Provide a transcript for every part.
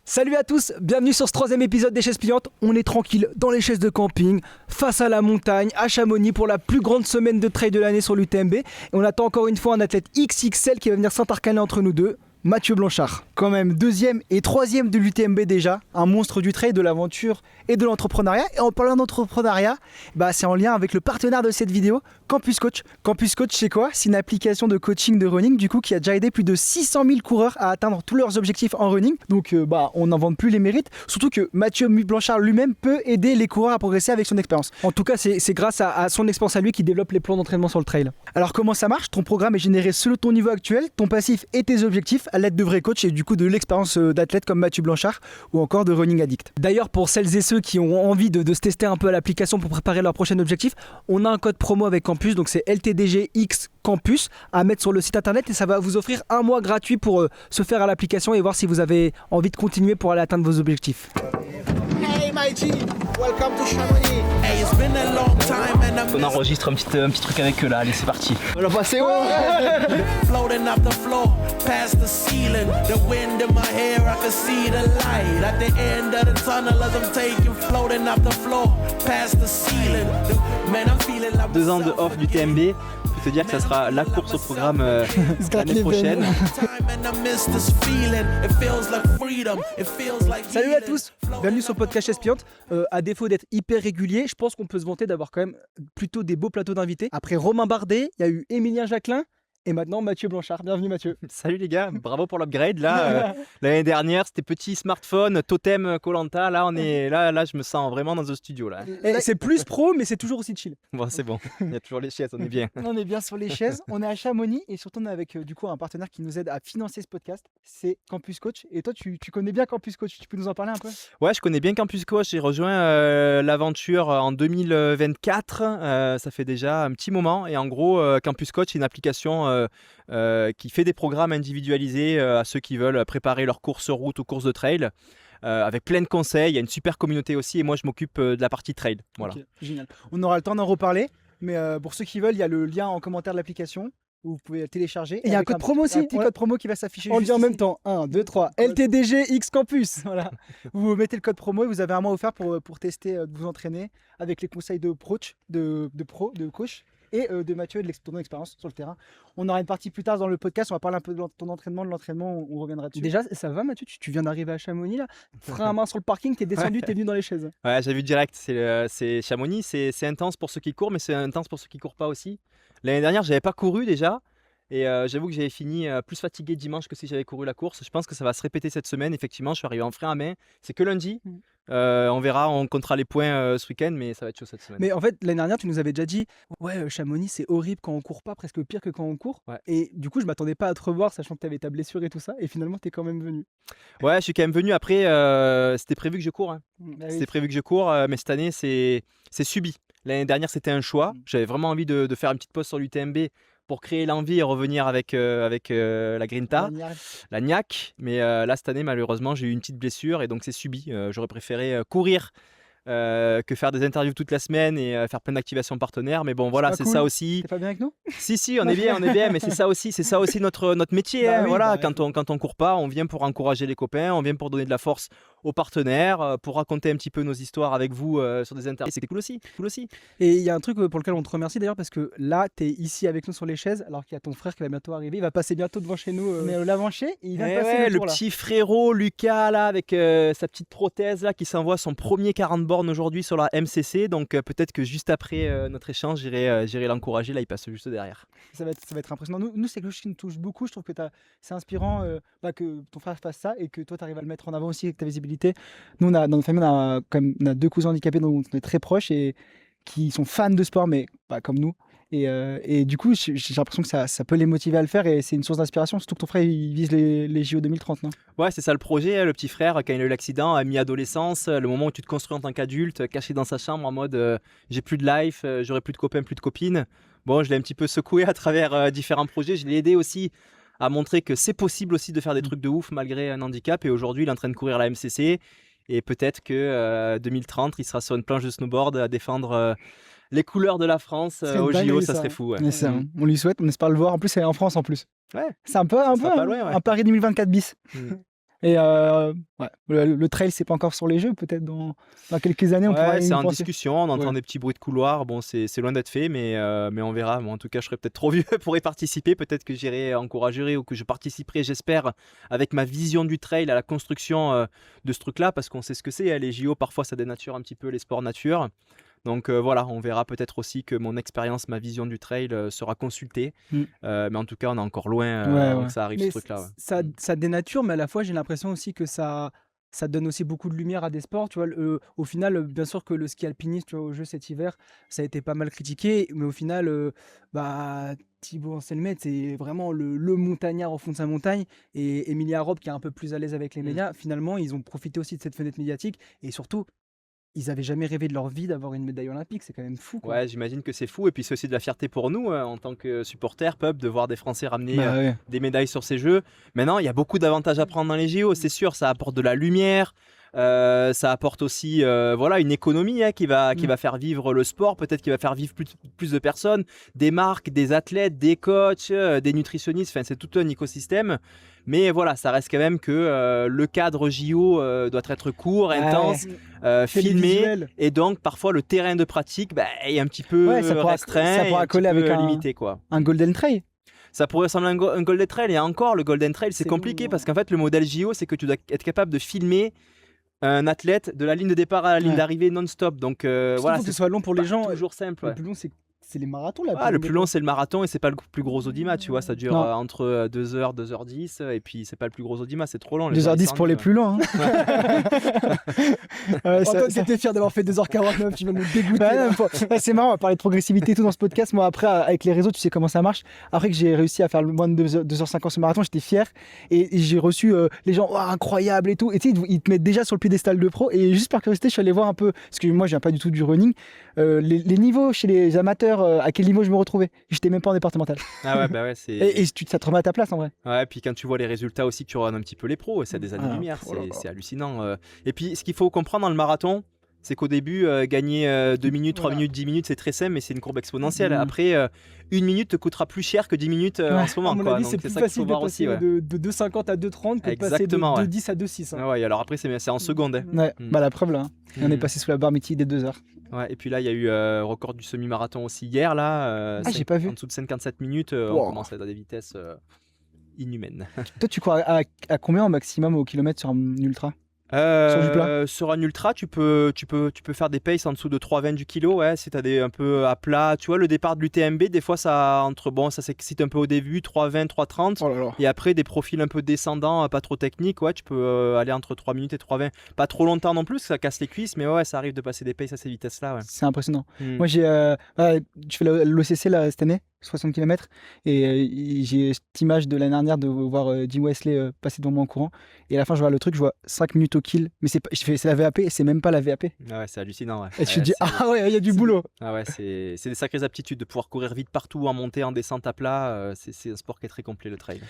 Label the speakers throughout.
Speaker 1: Salut à tous, bienvenue sur ce 3e épisode des chaises pliantes. On est tranquille dans les chaises de camping, face à la montagne, à Chamonix pour la plus grande semaine de trail de l'année sur l'UTMB. Et on attend encore une fois un athlète XXL qui va venir s'intercaler entre nous deux, Mathieu Blanchard. Quand même 2e et 3e de l'UTMB déjà, un monstre du trail, de l'aventure et de l'entrepreneuriat. Et en parlant d'entrepreneuriat, c'est en lien avec le partenaire de cette vidéo, Campus Coach. Campus Coach, c'est quoi? C'est une application de coaching de running du coup qui a déjà aidé plus de 600 000 coureurs à atteindre tous leurs objectifs en running. Donc on n'en vante plus les mérites. Surtout que Mathieu Blanchard lui-même peut aider les coureurs à progresser avec son expérience. En tout cas, c'est grâce à son expérience à lui qu'il développe les plans d'entraînement sur le trail. Alors comment ça marche? Ton programme est généré selon ton niveau actuel, ton passif et tes objectifs à l'aide de vrais coachs et du coup de l'expérience d'athlètes comme Mathieu Blanchard ou encore de Running Addict. D'ailleurs, pour celles et ceux qui ont envie de se tester un peu à l'application pour préparer leur prochain objectif, on a un code promo avec Campus, donc c'est LTDGX Campus à mettre sur le site internet et ça va vous offrir un mois gratuit pour se faire à l'application et voir si vous avez envie de continuer pour aller atteindre vos objectifs.
Speaker 2: Hey my G, welcome to Chamonix. Hey, it's been a long time and I'm
Speaker 3: On enregistre un petit truc avec eux là, allez c'est parti.
Speaker 2: on a passé floating up the floor, past the ceiling. The wind in my hair, I can see the light at the end of the tunnel as I'm taking floating up the floor, past the ceiling. Man, I'm feeling like
Speaker 3: 2 ans de off du TMB, je peux te dire que ça sera la course au programme l'année prochaine.
Speaker 1: Salut à tous, bienvenue sur le podcast Chaises Pliantes. À défaut d'être hyper régulier, je pense qu'on peut se vanter d'avoir quand même plutôt des beaux plateaux d'invités. Après Romain Bardet, il y a eu Émilien Jacquelin et maintenant Mathieu Blanchard. Bienvenue Mathieu.
Speaker 3: Salut les gars, bravo pour l'upgrade là. L'année dernière c'était petit smartphone, totem Koh-Lanta, là on est là je me sens vraiment dans un studio là.
Speaker 1: Et c'est plus pro mais c'est toujours aussi chill.
Speaker 3: Bon c'est bon, il y a toujours les chaises, on est bien.
Speaker 1: On est bien sur les chaises, on est à Chamonix et surtout on est avec du coup un partenaire qui nous aide à financer ce podcast, c'est Campus Coach. Et toi tu connais bien Campus Coach, tu peux nous en parler un peu?
Speaker 3: Ouais, je connais bien Campus Coach, j'ai rejoint l'aventure en 2024, ça fait déjà un petit moment et en gros Campus Coach c'est une application qui fait des programmes individualisés à ceux qui veulent préparer leur course route ou course de trail. Avec plein de conseils, il y a une super communauté aussi et moi je m'occupe de la partie trail. Voilà.
Speaker 1: Okay, génial. On aura le temps d'en reparler, mais pour ceux qui veulent, il y a le lien en commentaire de l'application où vous pouvez télécharger. Et il y a un code promo aussi. Un petit code promo qui va s'afficher. On le dit en même temps. 1, 2, 3. LTDG X Campus. Voilà. Vous mettez le code promo et vous avez un mois offert pour tester, de vous entraîner avec les conseils de coach et de Mathieu et de ton expérience sur le terrain. On aura une partie plus tard dans le podcast, on va parler un peu de ton entraînement, on reviendra dessus. Déjà, ça va Mathieu, tu viens d'arriver à Chamonix là, frein à main sur le parking, t'es descendu, t'es venu dans les chaises.
Speaker 3: Ouais, j'ai vu direct, c'est Chamonix, c'est intense pour ceux qui courent, mais c'est intense pour ceux qui courent pas aussi. L'année dernière, j'avais pas couru déjà. Et j'avoue que j'avais fini plus fatigué dimanche que si j'avais couru la course. Je pense que ça va se répéter cette semaine. Effectivement, je suis arrivé en frein à main. C'est que lundi. On verra, on comptera les points ce week-end, mais ça va être chaud cette semaine.
Speaker 1: Mais en fait, l'année dernière, tu nous avais déjà dit ouais, Chamonix, c'est horrible quand on court pas, presque pire que quand on court.
Speaker 3: Ouais.
Speaker 1: Et du coup, je m'attendais pas à te revoir, sachant que tu avais ta blessure et tout ça. Et finalement, tu es quand même venu.
Speaker 3: Ouais, je suis quand même venu. Après, c'était prévu que je cours. Hein. C'était prévu que je cours, mais cette année, c'est subi. L'année dernière, c'était un choix. J'avais vraiment envie de faire une petite pause sur l'UTMB pour créer l'envie et revenir avec la Grinta, la Niac. Mais là, cette année, malheureusement, j'ai eu une petite blessure et donc c'est subi. J'aurais préféré courir que faire des interviews toute la semaine et faire plein d'activations partenaires. Mais bon, voilà, c'est cool. Ça aussi.
Speaker 1: T'es pas bien avec nous?
Speaker 3: Si, on est bien, mais c'est ça aussi notre métier. Hein, oui, voilà, quand on court pas, on vient pour encourager les copains, on vient pour donner de la force aux partenaires, pour raconter un petit peu nos histoires avec vous sur des interviews. C'est cool aussi.
Speaker 1: Et il y a un truc pour lequel on te remercie d'ailleurs, parce que là, tu es ici avec nous sur les chaises, alors qu'il y a ton frère qui va bientôt arriver. Il va passer bientôt devant chez nous, mais l'avant-chez, et il va passer
Speaker 3: le petit frérot Lucas là, avec sa petite prothèse là, qui s'envoie son premier 40 bornes aujourd'hui sur la MCC. Donc peut-être que juste après notre échange, j'irai l'encourager. Là, il passe juste derrière.
Speaker 1: Ça va être impressionnant. Nous c'est quelque chose qui nous touche beaucoup. Je trouve que c'est inspirant que ton frère fasse ça et que toi, tu arrives à le mettre en avant aussi avec ta visibilité. Nous, dans notre famille, on a 2 cousins handicapés dont on est très proches et qui sont fans de sport, mais pas comme nous. Et du coup, j'ai l'impression que ça peut les motiver à le faire et c'est une source d'inspiration, surtout que ton frère il vise les JO 2030, non?
Speaker 3: Ouais, c'est ça le projet. Le petit frère, quand il a eu l'accident à mi-adolescence, le moment où tu te construis en tant qu'adulte, caché dans sa chambre en mode j'ai plus de life, j'aurai plus de copains, plus de copines. Bon, je l'ai un petit peu secoué à travers différents projets. Je l'ai aidé aussi à montrer que c'est possible aussi de faire des trucs de ouf malgré un handicap. Et aujourd'hui, il est en train de courir la MCC. Et peut-être que 2030, il sera sur une planche de snowboard à défendre les couleurs de la France au JO, ça serait fou. Ouais.
Speaker 1: On lui souhaite, on espère le voir. En plus, c'est en France en plus.
Speaker 3: Ouais.
Speaker 1: C'est un peu
Speaker 3: loin, ouais.
Speaker 1: un Paris 2024 bis. Et le trail, c'est pas encore sur les jeux, peut-être dans quelques années, on pourra
Speaker 3: c'est
Speaker 1: y
Speaker 3: en
Speaker 1: penser.
Speaker 3: discussion, on entend des petits bruits de couloir. Bon, c'est loin d'être fait, mais on verra. Moi, en tout cas, je serais peut-être trop vieux pour y participer. Peut-être que j'irai encourager ou que je participerai, j'espère, avec ma vision du trail à la construction de ce truc-là, parce qu'on sait ce que c'est. Les JO, parfois, ça dénature un petit peu les sports nature. Donc voilà, on verra peut-être aussi que mon expérience, ma vision du trail sera consultée. Mais en tout cas, on est encore loin avant que ça arrive,
Speaker 1: Mais
Speaker 3: ce truc-là.
Speaker 1: ça dénature, mais à la fois, j'ai l'impression aussi que ça donne aussi beaucoup de lumière à des sports. Tu vois, au final, bien sûr que le ski alpiniste, tu vois, au jeu cet hiver, ça a été pas mal critiqué, mais au final, Thibaut Anselmet, c'est vraiment le montagnard au fond de sa montagne. Et Emilia Robb, qui est un peu plus à l'aise avec les médias, finalement, ils ont profité aussi de cette fenêtre médiatique. Et surtout, ils avaient jamais rêvé de leur vie d'avoir une médaille olympique. C'est quand même fou, quoi.
Speaker 3: Ouais, j'imagine que c'est fou. Et puis c'est aussi de la fierté pour nous en tant que supporters, peuple, de voir des Français ramener des médailles sur ces jeux. Maintenant, il y a beaucoup d'avantages à prendre dans les JO, c'est sûr. Ça apporte de la lumière. Ça apporte aussi une économie qui va faire vivre le sport, peut-être qui va faire vivre plus de personnes, des marques, des athlètes, des coachs, des nutritionnistes, enfin, c'est tout un écosystème. Mais voilà, ça reste quand même que le cadre JO doit être court, intense, filmé, et donc parfois le terrain de pratique est un petit peu restreint,
Speaker 1: ça pourra coller avec
Speaker 3: limité, quoi.
Speaker 1: Un Golden Trail.
Speaker 3: Ça pourrait ressembler à un Golden Trail, et encore le Golden Trail c'est compliqué
Speaker 1: long,
Speaker 3: parce qu'en fait le modèle JO c'est que tu dois être capable de filmer un athlète de la ligne de départ à la ligne d'arrivée non-stop. Donc
Speaker 1: voilà, c'est soit long pour les gens.
Speaker 3: Toujours simple.
Speaker 1: Le plus long, c'est les marathons là.
Speaker 3: Le plus long, c'est le marathon, et c'est pas le plus gros audimat, tu vois. Ça dure entre 2h, 2h10, et puis c'est pas le plus gros audimat, c'est trop long.
Speaker 1: 2h10 pour les plus longs. Antoine, t'étais fier d'avoir fait 2h49, tu vas nous dégoûter. C'est marrant, on va parler de progressivité et tout dans ce podcast. Moi, après, avec les réseaux, tu sais comment ça marche. Après que j'ai réussi à faire le moins de 2h50 ce marathon, j'étais fier. Et j'ai reçu les gens, incroyable et tout. Et tu sais, ils te mettent déjà sur le piédestal de pro. Et juste par curiosité, je suis allé voir un peu, parce que moi, je viens pas du tout du running, les niveaux chez les amateurs, à quel niveau je me retrouvais. J'étais même pas en départemental.
Speaker 3: C'est...
Speaker 1: Et ça te remet à ta place en vrai.
Speaker 3: Ouais, puis quand tu vois les résultats aussi, que tu regardes un petit peu les pros, c'est des années-lumière, c'est hallucinant. Et puis ce qu'il faut comprendre dans le marathon, c'est qu'au début, gagner 2 minutes, 3 minutes, 10 minutes, c'est très simple, mais c'est une courbe exponentielle. Après, 1 minute te coûtera plus cher que 10 minutes en ce moment.
Speaker 1: À mon avis, c'est plus facile de passer de 2,50 à 2,30 que de passer de 2,10 à 2,6.
Speaker 3: Ouais, alors après, c'est en seconde.
Speaker 1: La preuve là, on est passé sous la barre mythique des 2 heures.
Speaker 3: Ouais, et puis là, il y a eu record du semi-marathon aussi hier. Là,
Speaker 1: j'ai pas vu.
Speaker 3: En dessous de 57 minutes, on commence à être à des vitesses inhumaines.
Speaker 1: Toi, tu crois à combien au maximum au kilomètre sur un ultra?
Speaker 3: Sur un ultra, tu peux faire des paces en dessous de 3,20 du kilo, si tu as des un peu à plat. Tu vois, le départ de l'UTMB, des fois ça s'excite un peu au début, 3,20, 3,30. Et après, des profils un peu descendants, pas trop techniques, tu peux aller entre 3 minutes et 3,20. Pas trop longtemps non plus, ça casse les cuisses, mais ça arrive de passer des paces à ces vitesses-là.
Speaker 1: C'est impressionnant. Moi, je fais l'OCC là, cette année, 60 km, et j'ai cette image de l'année dernière de voir Jim Wesley passer devant moi en courant. Et à la fin, je vois le truc, je vois 5 minutes au kill, mais c'est la VAP et c'est même pas la VAP.
Speaker 3: C'est hallucinant.
Speaker 1: Et tu te dis, il y a du boulot.
Speaker 3: C'est des sacrées aptitudes de pouvoir courir vite partout, en montée, en descente à plat. C'est un sport qui est très complet, le trail.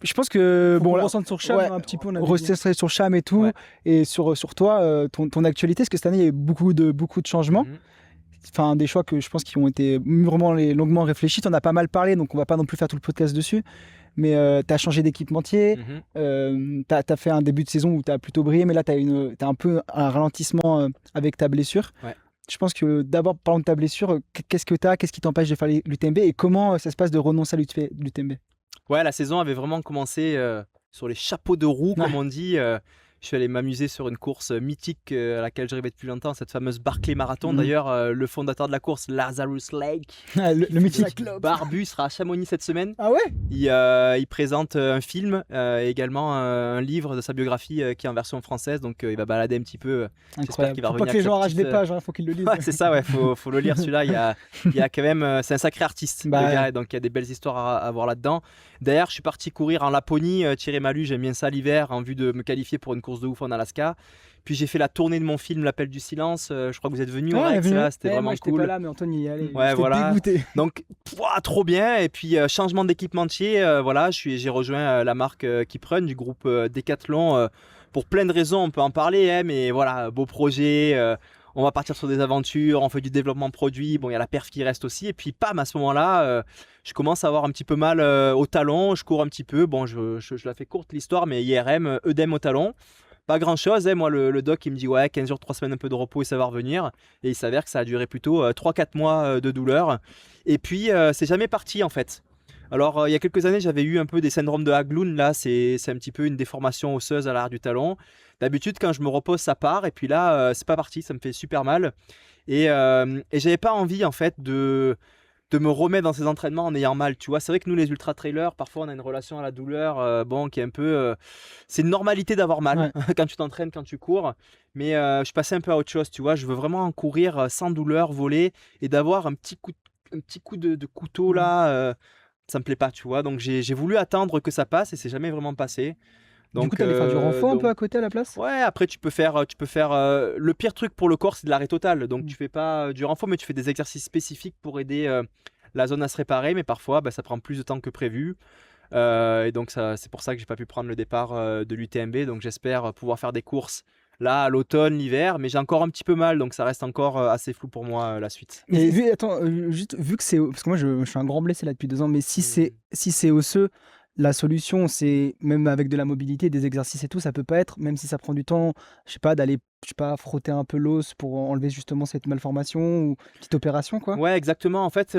Speaker 1: Je pense que
Speaker 3: on
Speaker 1: ressent sur Cham un petit peu, on a recentrer sur Cham et tout, et sur toi, ton actualité, parce que cette année il y a eu beaucoup de changements. Enfin, des choix que je pense qui ont été longuement réfléchis. Tu en as pas mal parlé, donc on va pas non plus faire tout le podcast dessus. Mais tu as changé d'équipementier, tu as fait un début de saison où tu as plutôt brillé, mais là tu as un peu un ralentissement avec ta blessure. Je pense que d'abord, parlons de ta blessure, qu'est-ce qui t'empêche de faire l'UTMB et comment ça se passe de renoncer à l'UTMB?
Speaker 3: Ouais, la saison avait vraiment commencé sur les chapeaux de roue, comme on dit. Je suis allé m'amuser sur une course mythique à laquelle je rêvais depuis longtemps, cette fameuse Barclay Marathon. D'ailleurs, le fondateur de la course, Lazarus Lake,
Speaker 1: le mythique
Speaker 3: Barbu, sera à Chamonix cette semaine.
Speaker 1: Ah ouais?
Speaker 3: Il présente un film et également un livre de sa biographie qui est en version française. Donc il va balader un petit peu.
Speaker 1: J'espère qu'il va revenir. Faut pas que les gens arrachent des pages, faut qu'ils le lisent.
Speaker 3: C'est ça, faut le lire celui-là. Il y a quand même, c'est un sacré artiste, le gars, donc il y a des belles histoires à voir là-dedans. D'ailleurs, je suis parti courir en Laponie, tirer ma j'aime bien ça l'hiver, en vue de me qualifier pour une course de ouf en Alaska. Puis j'ai fait la tournée de mon film L'Appel du Silence. Je crois que vous êtes venus, c'était vraiment cool.
Speaker 1: Moi, pas là, mais Antoine y allait.
Speaker 3: Dégoûté. Donc, trop bien. Et puis changement d'équipementier. J'ai rejoint la marque Kiprun du groupe Decathlon. Pour plein de raisons, on peut en parler, mais voilà, beau projet. on va partir sur des aventures, on fait du développement produit, bon il y a la perf qui reste aussi, et puis pam, à ce moment-là, je commence à avoir un petit peu mal au talon, je cours un petit peu, bon je la fais courte l'histoire, mais IRM, œdème au talon. Pas grand chose, hein. Moi le doc il me dit ouais 15 jours, 3 semaines un peu de repos et ça va revenir. Et il s'avère que ça a duré plutôt 3-4 mois de douleur. Et puis c'est jamais parti en fait. Alors il y a quelques années j'avais eu un peu des syndromes de Haglund, là c'est un petit peu une déformation osseuse à l'arrière du talon. D'habitude quand je me repose ça part et puis là c'est pas parti, ça me fait super mal. Et j'avais pas envie en fait de me remettre dans ces entraînements en ayant mal, tu vois. C'est vrai que nous les ultra trailers, parfois on a une relation à la douleur, bon, qui est un peu, c'est une normalité d'avoir mal quand tu t'entraînes, quand tu cours. Mais je passais un peu à autre chose, tu vois. Je veux vraiment courir sans douleur, voler et d'avoir un petit coup de couteau là. Ça me plaît pas, tu vois. Donc j'ai voulu attendre que ça passe et c'est jamais vraiment passé. Donc,
Speaker 1: du coup, t'allais faire du renfort un peu à côté à la place?
Speaker 3: Ouais, après tu peux faire le pire truc pour le corps, c'est de l'arrêt total. Donc tu fais pas du renfort, mais tu fais des exercices spécifiques pour aider la zone à se réparer. Mais parfois, ça prend plus de temps que prévu. Et donc c'est pour ça que j'ai pas pu prendre le départ de l'UTMB. Donc j'espère pouvoir faire des courses là à l'automne, l'hiver. Mais j'ai encore un petit peu mal, donc ça reste encore assez flou pour moi la suite.
Speaker 1: Et attends, juste vu que c'est, parce que moi je suis un grand blessé là depuis 2 ans, mais si c'est osseux, la solution, c'est même avec de la mobilité, des exercices et tout, ça peut pas être, même si ça prend du temps, je sais pas, d'aller, je sais pas, frotter un peu l'os pour enlever justement cette malformation ou petite opération, quoi.
Speaker 3: Ouais, exactement. En fait,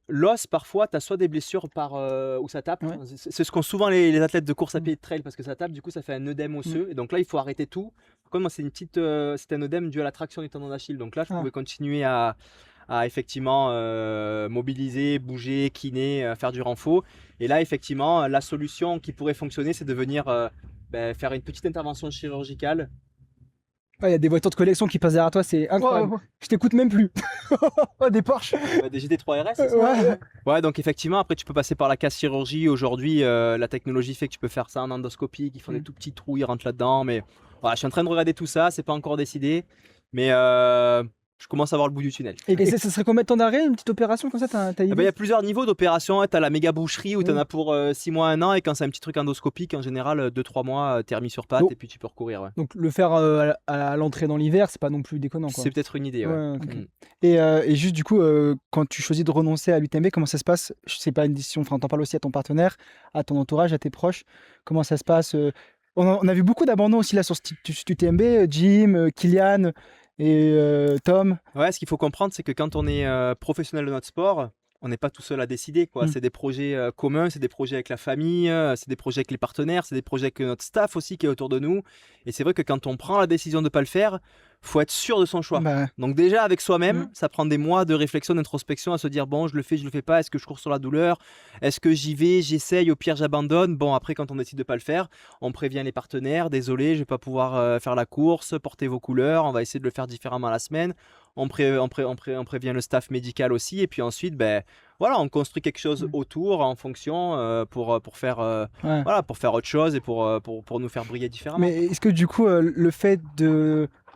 Speaker 3: l'os, parfois, tu as soit des blessures où ça tape.
Speaker 1: Ouais.
Speaker 3: C'est ce qu'ont souvent les athlètes de course à pied et de trail parce que ça tape. Du coup, ça fait un œdème osseux. Et donc là, il faut arrêter tout. Par contre, moi, c'était un œdème dû à la traction du tendon d'Achille. Donc là, je pouvais continuer à effectivement mobiliser, bouger, kiné, faire du renfort. Et là, effectivement, la solution qui pourrait fonctionner, c'est de venir faire une petite intervention chirurgicale.
Speaker 1: Il y a des voitures de collection qui passent derrière toi, c'est incroyable. Je t'écoute même plus. Des Porsche.
Speaker 3: Des GT3 RS, c'est ça? Ouais, donc effectivement, après tu peux passer par la casse chirurgie. Aujourd'hui, la technologie fait que tu peux faire ça en endoscopie, qui font des tout petits trous, ils rentrent là-dedans. Mais voilà, je suis en train de regarder tout ça, c'est pas encore décidé. Mais je commence à voir le bout du tunnel.
Speaker 1: Et ça serait combien de temps d'arrêt, une petite opération comme ça, t'as idée?
Speaker 3: Il y a plusieurs niveaux d'opération. Tu as la méga boucherie où tu en as pour 6 mois, 1 an. Et quand c'est un petit truc endoscopique, en général, 2-3 mois, tu es remis sur pattes et puis tu peux recourir. Ouais.
Speaker 1: Donc le faire à l'entrée dans l'hiver, c'est pas non plus déconnant, quoi.
Speaker 3: C'est peut-être une idée. Ouais.
Speaker 1: Okay. Et juste du coup, quand tu choisis de renoncer à l'UTMB, comment ça se passe? C'est pas une décision, enfin, t'en parles aussi à ton partenaire, à ton entourage, à tes proches. Comment ça se passe? On a vu beaucoup d'abandons aussi là sur cet UTMB, Jim, Kylian et Tom.
Speaker 3: Ouais, ce qu'il faut comprendre, c'est que quand on est professionnel de notre sport, on n'est pas tout seul à décider, quoi. C'est des projets communs, c'est des projets avec la famille, c'est des projets avec les partenaires, c'est des projets avec notre staff aussi qui est autour de nous. Et c'est vrai que quand on prend la décision de ne pas le faire, faut être sûr de son choix. Donc déjà avec soi-même, ça prend des mois de réflexion, d'introspection à se dire bon, je le fais pas, est-ce que je cours sur la douleur, est-ce que j'y vais, j'essaye, au pire j'abandonne. Bon, après quand on décide de pas le faire, on prévient les partenaires, désolé, je vais pas pouvoir faire la course, porter vos couleurs, on va essayer de le faire différemment la semaine. On prévient le staff médical aussi et puis ensuite voilà, on construit quelque chose autour en fonction pour faire pour faire autre chose et pour nous faire briller différemment.
Speaker 1: Mais est-ce que du coup le fait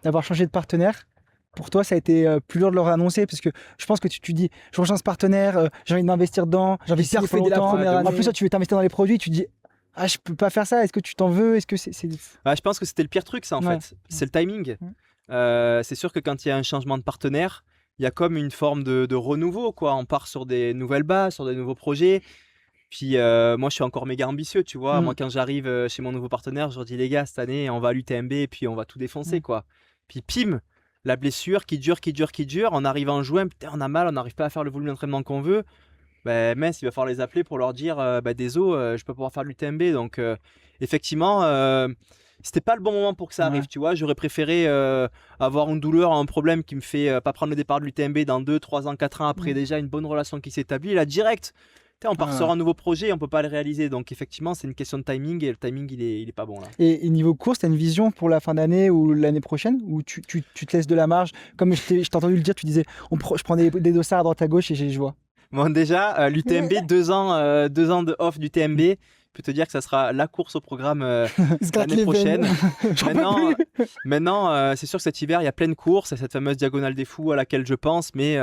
Speaker 1: d'avoir changé de partenaire, pour toi ça a été plus dur de leur annoncer? Parce que je pense que tu dis je rejoins ce partenaire, j'ai envie d'investir dedans, j'ai envie de faire dès la première année. En plus toi tu veux t'investir dans les produits, tu dis ah je peux pas faire ça, est-ce que tu t'en veux, est-ce que c'est...
Speaker 3: Je pense que c'était le pire truc ça en fait, c'est le timing. C'est sûr que quand il y a un changement de partenaire, il y a comme une forme de renouveau, quoi. On part sur des nouvelles bases, sur des nouveaux projets. Puis moi, je suis encore méga ambitieux, tu vois. Moi, quand j'arrive chez mon nouveau partenaire, je leur dis les gars, cette année, on va à l'UTMB et puis on va tout défoncer, quoi. Puis pim, la blessure qui dure. On arrive en juin, putain, on a mal, on n'arrive pas à faire le volume d'entraînement qu'on veut. Mince, il va falloir les appeler pour leur dire désolé, je peux pas pouvoir faire l'UTMB. Donc effectivement, c'était pas le bon moment pour que ça arrive, tu vois. J'aurais préféré avoir une douleur, un problème qui me fait pas prendre le départ de l'UTMB dans 2, 3 ans, 4 ans après déjà une bonne relation qui s'établit. Là, direct, on part sur un nouveau projet, on peut pas le réaliser. Donc effectivement, c'est une question de timing et le timing, il est pas bon là.
Speaker 1: Et niveau course, tu as une vision pour la fin d'année ou l'année prochaine où tu te laisses de la marge? Comme je t'ai entendu le dire, tu disais je prends des dossards à droite à gauche et je vois.
Speaker 3: Bon, déjà, l'UTMB, 2 ans de off du TMB. Je peux te dire que ça sera la course au programme l'année prochaine. Maintenant c'est sûr que cet hiver, il y a plein de courses, cette fameuse diagonale des fous à laquelle je pense, mais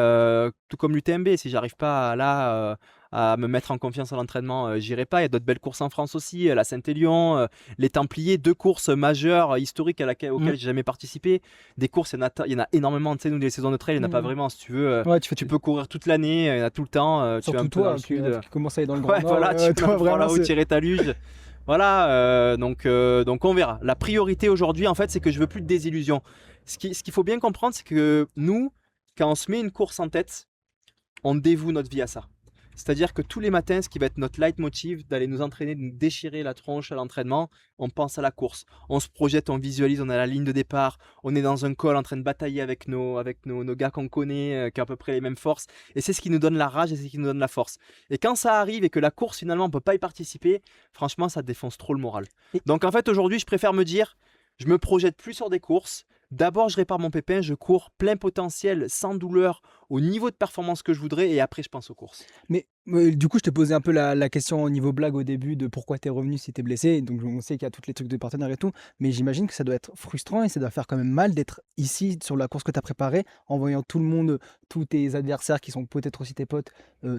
Speaker 3: tout comme l'UTMB, si j'arrive pas à à me mettre en confiance à l'entraînement, j'irai pas. Il y a d'autres belles courses en France aussi, la Saint-Élion, les Templiers, 2 courses majeures historiques auxquelles j'ai jamais participé. Des courses, il y en a énormément. Tu sais, nous, des saisons de trail, il n'y en a pas vraiment. Si tu veux,
Speaker 1: Ouais,
Speaker 3: tu peux courir toute l'année, il y en a tout le temps. Tu vas un
Speaker 1: surtout
Speaker 3: peu dans
Speaker 1: toi
Speaker 3: le sud.
Speaker 1: qui commence à aller dans le Grand
Speaker 3: Ouais,
Speaker 1: Nord.
Speaker 3: voilà, tu peux
Speaker 1: toi,
Speaker 3: prendre la route,
Speaker 1: c'est-
Speaker 3: tirer ta luge. Voilà, donc on verra. La priorité aujourd'hui, en fait, c'est que je veux plus de désillusion. Ce qu'il faut bien comprendre, c'est que nous, quand on se met une course en tête, on dévoue notre vie à ça. C'est-à-dire que tous les matins, ce qui va être notre leitmotiv, d'aller nous entraîner, de nous déchirer la tronche à l'entraînement, on pense à la course. On se projette, on visualise, on est à la ligne de départ, on est dans un col en train de batailler avec nos gars qu'on connaît, qui ont à peu près les mêmes forces. Et c'est ce qui nous donne la rage et c'est ce qui nous donne la force. Et quand ça arrive et que la course, finalement, on ne peut pas y participer, franchement, ça défonce trop le moral. Donc en fait, aujourd'hui, je préfère me dire, je me projette plus sur des courses. D'abord, je répare mon pépin, je cours plein potentiel, sans douleur, au niveau de performance que je voudrais, et après, je pense aux courses.
Speaker 1: Mais du coup, je te posais un peu la question au niveau blague au début de pourquoi tu es revenu si tu es blessé. Donc, on sait qu'il y a tous les trucs de partenaires et tout. Mais j'imagine que ça doit être frustrant et ça doit faire quand même mal d'être ici sur la course que tu as préparée, en voyant tout le monde, tous tes adversaires qui sont peut-être aussi tes potes,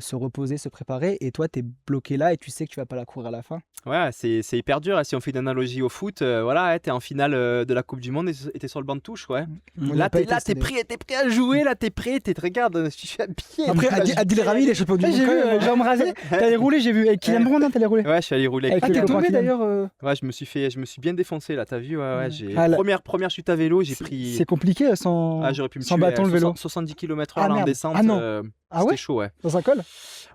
Speaker 1: se reposer, se préparer. Et toi, tu es bloqué là et tu sais que tu vas pas la courir à la fin.
Speaker 3: Ouais, c'est hyper dur. Si on fait une analogie au foot, voilà, tu es en finale de la Coupe du Monde et tu es sur le banc de touche. Ouais.
Speaker 1: On
Speaker 3: Là,
Speaker 1: n'a pas
Speaker 3: tu
Speaker 1: été
Speaker 3: es prêt à jouer, là, tu es prêt, regarde, je suis habillé.
Speaker 1: Après, Adil Rami, il est champion du monde.
Speaker 4: J'ai
Speaker 1: quand
Speaker 4: vu
Speaker 1: même, hein.
Speaker 4: Jérôme Rasé, t'allais rouler, j'ai vu. Avec Kylian Brandin, t'allais rouler.
Speaker 3: Ouais, je suis allé rouler
Speaker 1: Avec
Speaker 4: Ah,
Speaker 1: le
Speaker 4: t'es
Speaker 1: copain
Speaker 4: tombé
Speaker 1: Kylian.
Speaker 4: d'ailleurs.
Speaker 3: Ouais, je me suis bien défoncé là, t'as vu, ouais, j'ai
Speaker 4: Ah, là-
Speaker 3: première chute à vélo, j'ai pris.
Speaker 4: C'est compliqué sans,
Speaker 3: Ah, j'aurais pu me
Speaker 4: sans
Speaker 3: tuer,
Speaker 4: bâton le vélo.
Speaker 3: 70 km/h
Speaker 4: Ah,
Speaker 3: là, en
Speaker 4: merde.
Speaker 3: descente.
Speaker 4: Ah, non. Ah
Speaker 3: c'était
Speaker 4: ouais
Speaker 3: chaud, ouais.
Speaker 4: dans un col.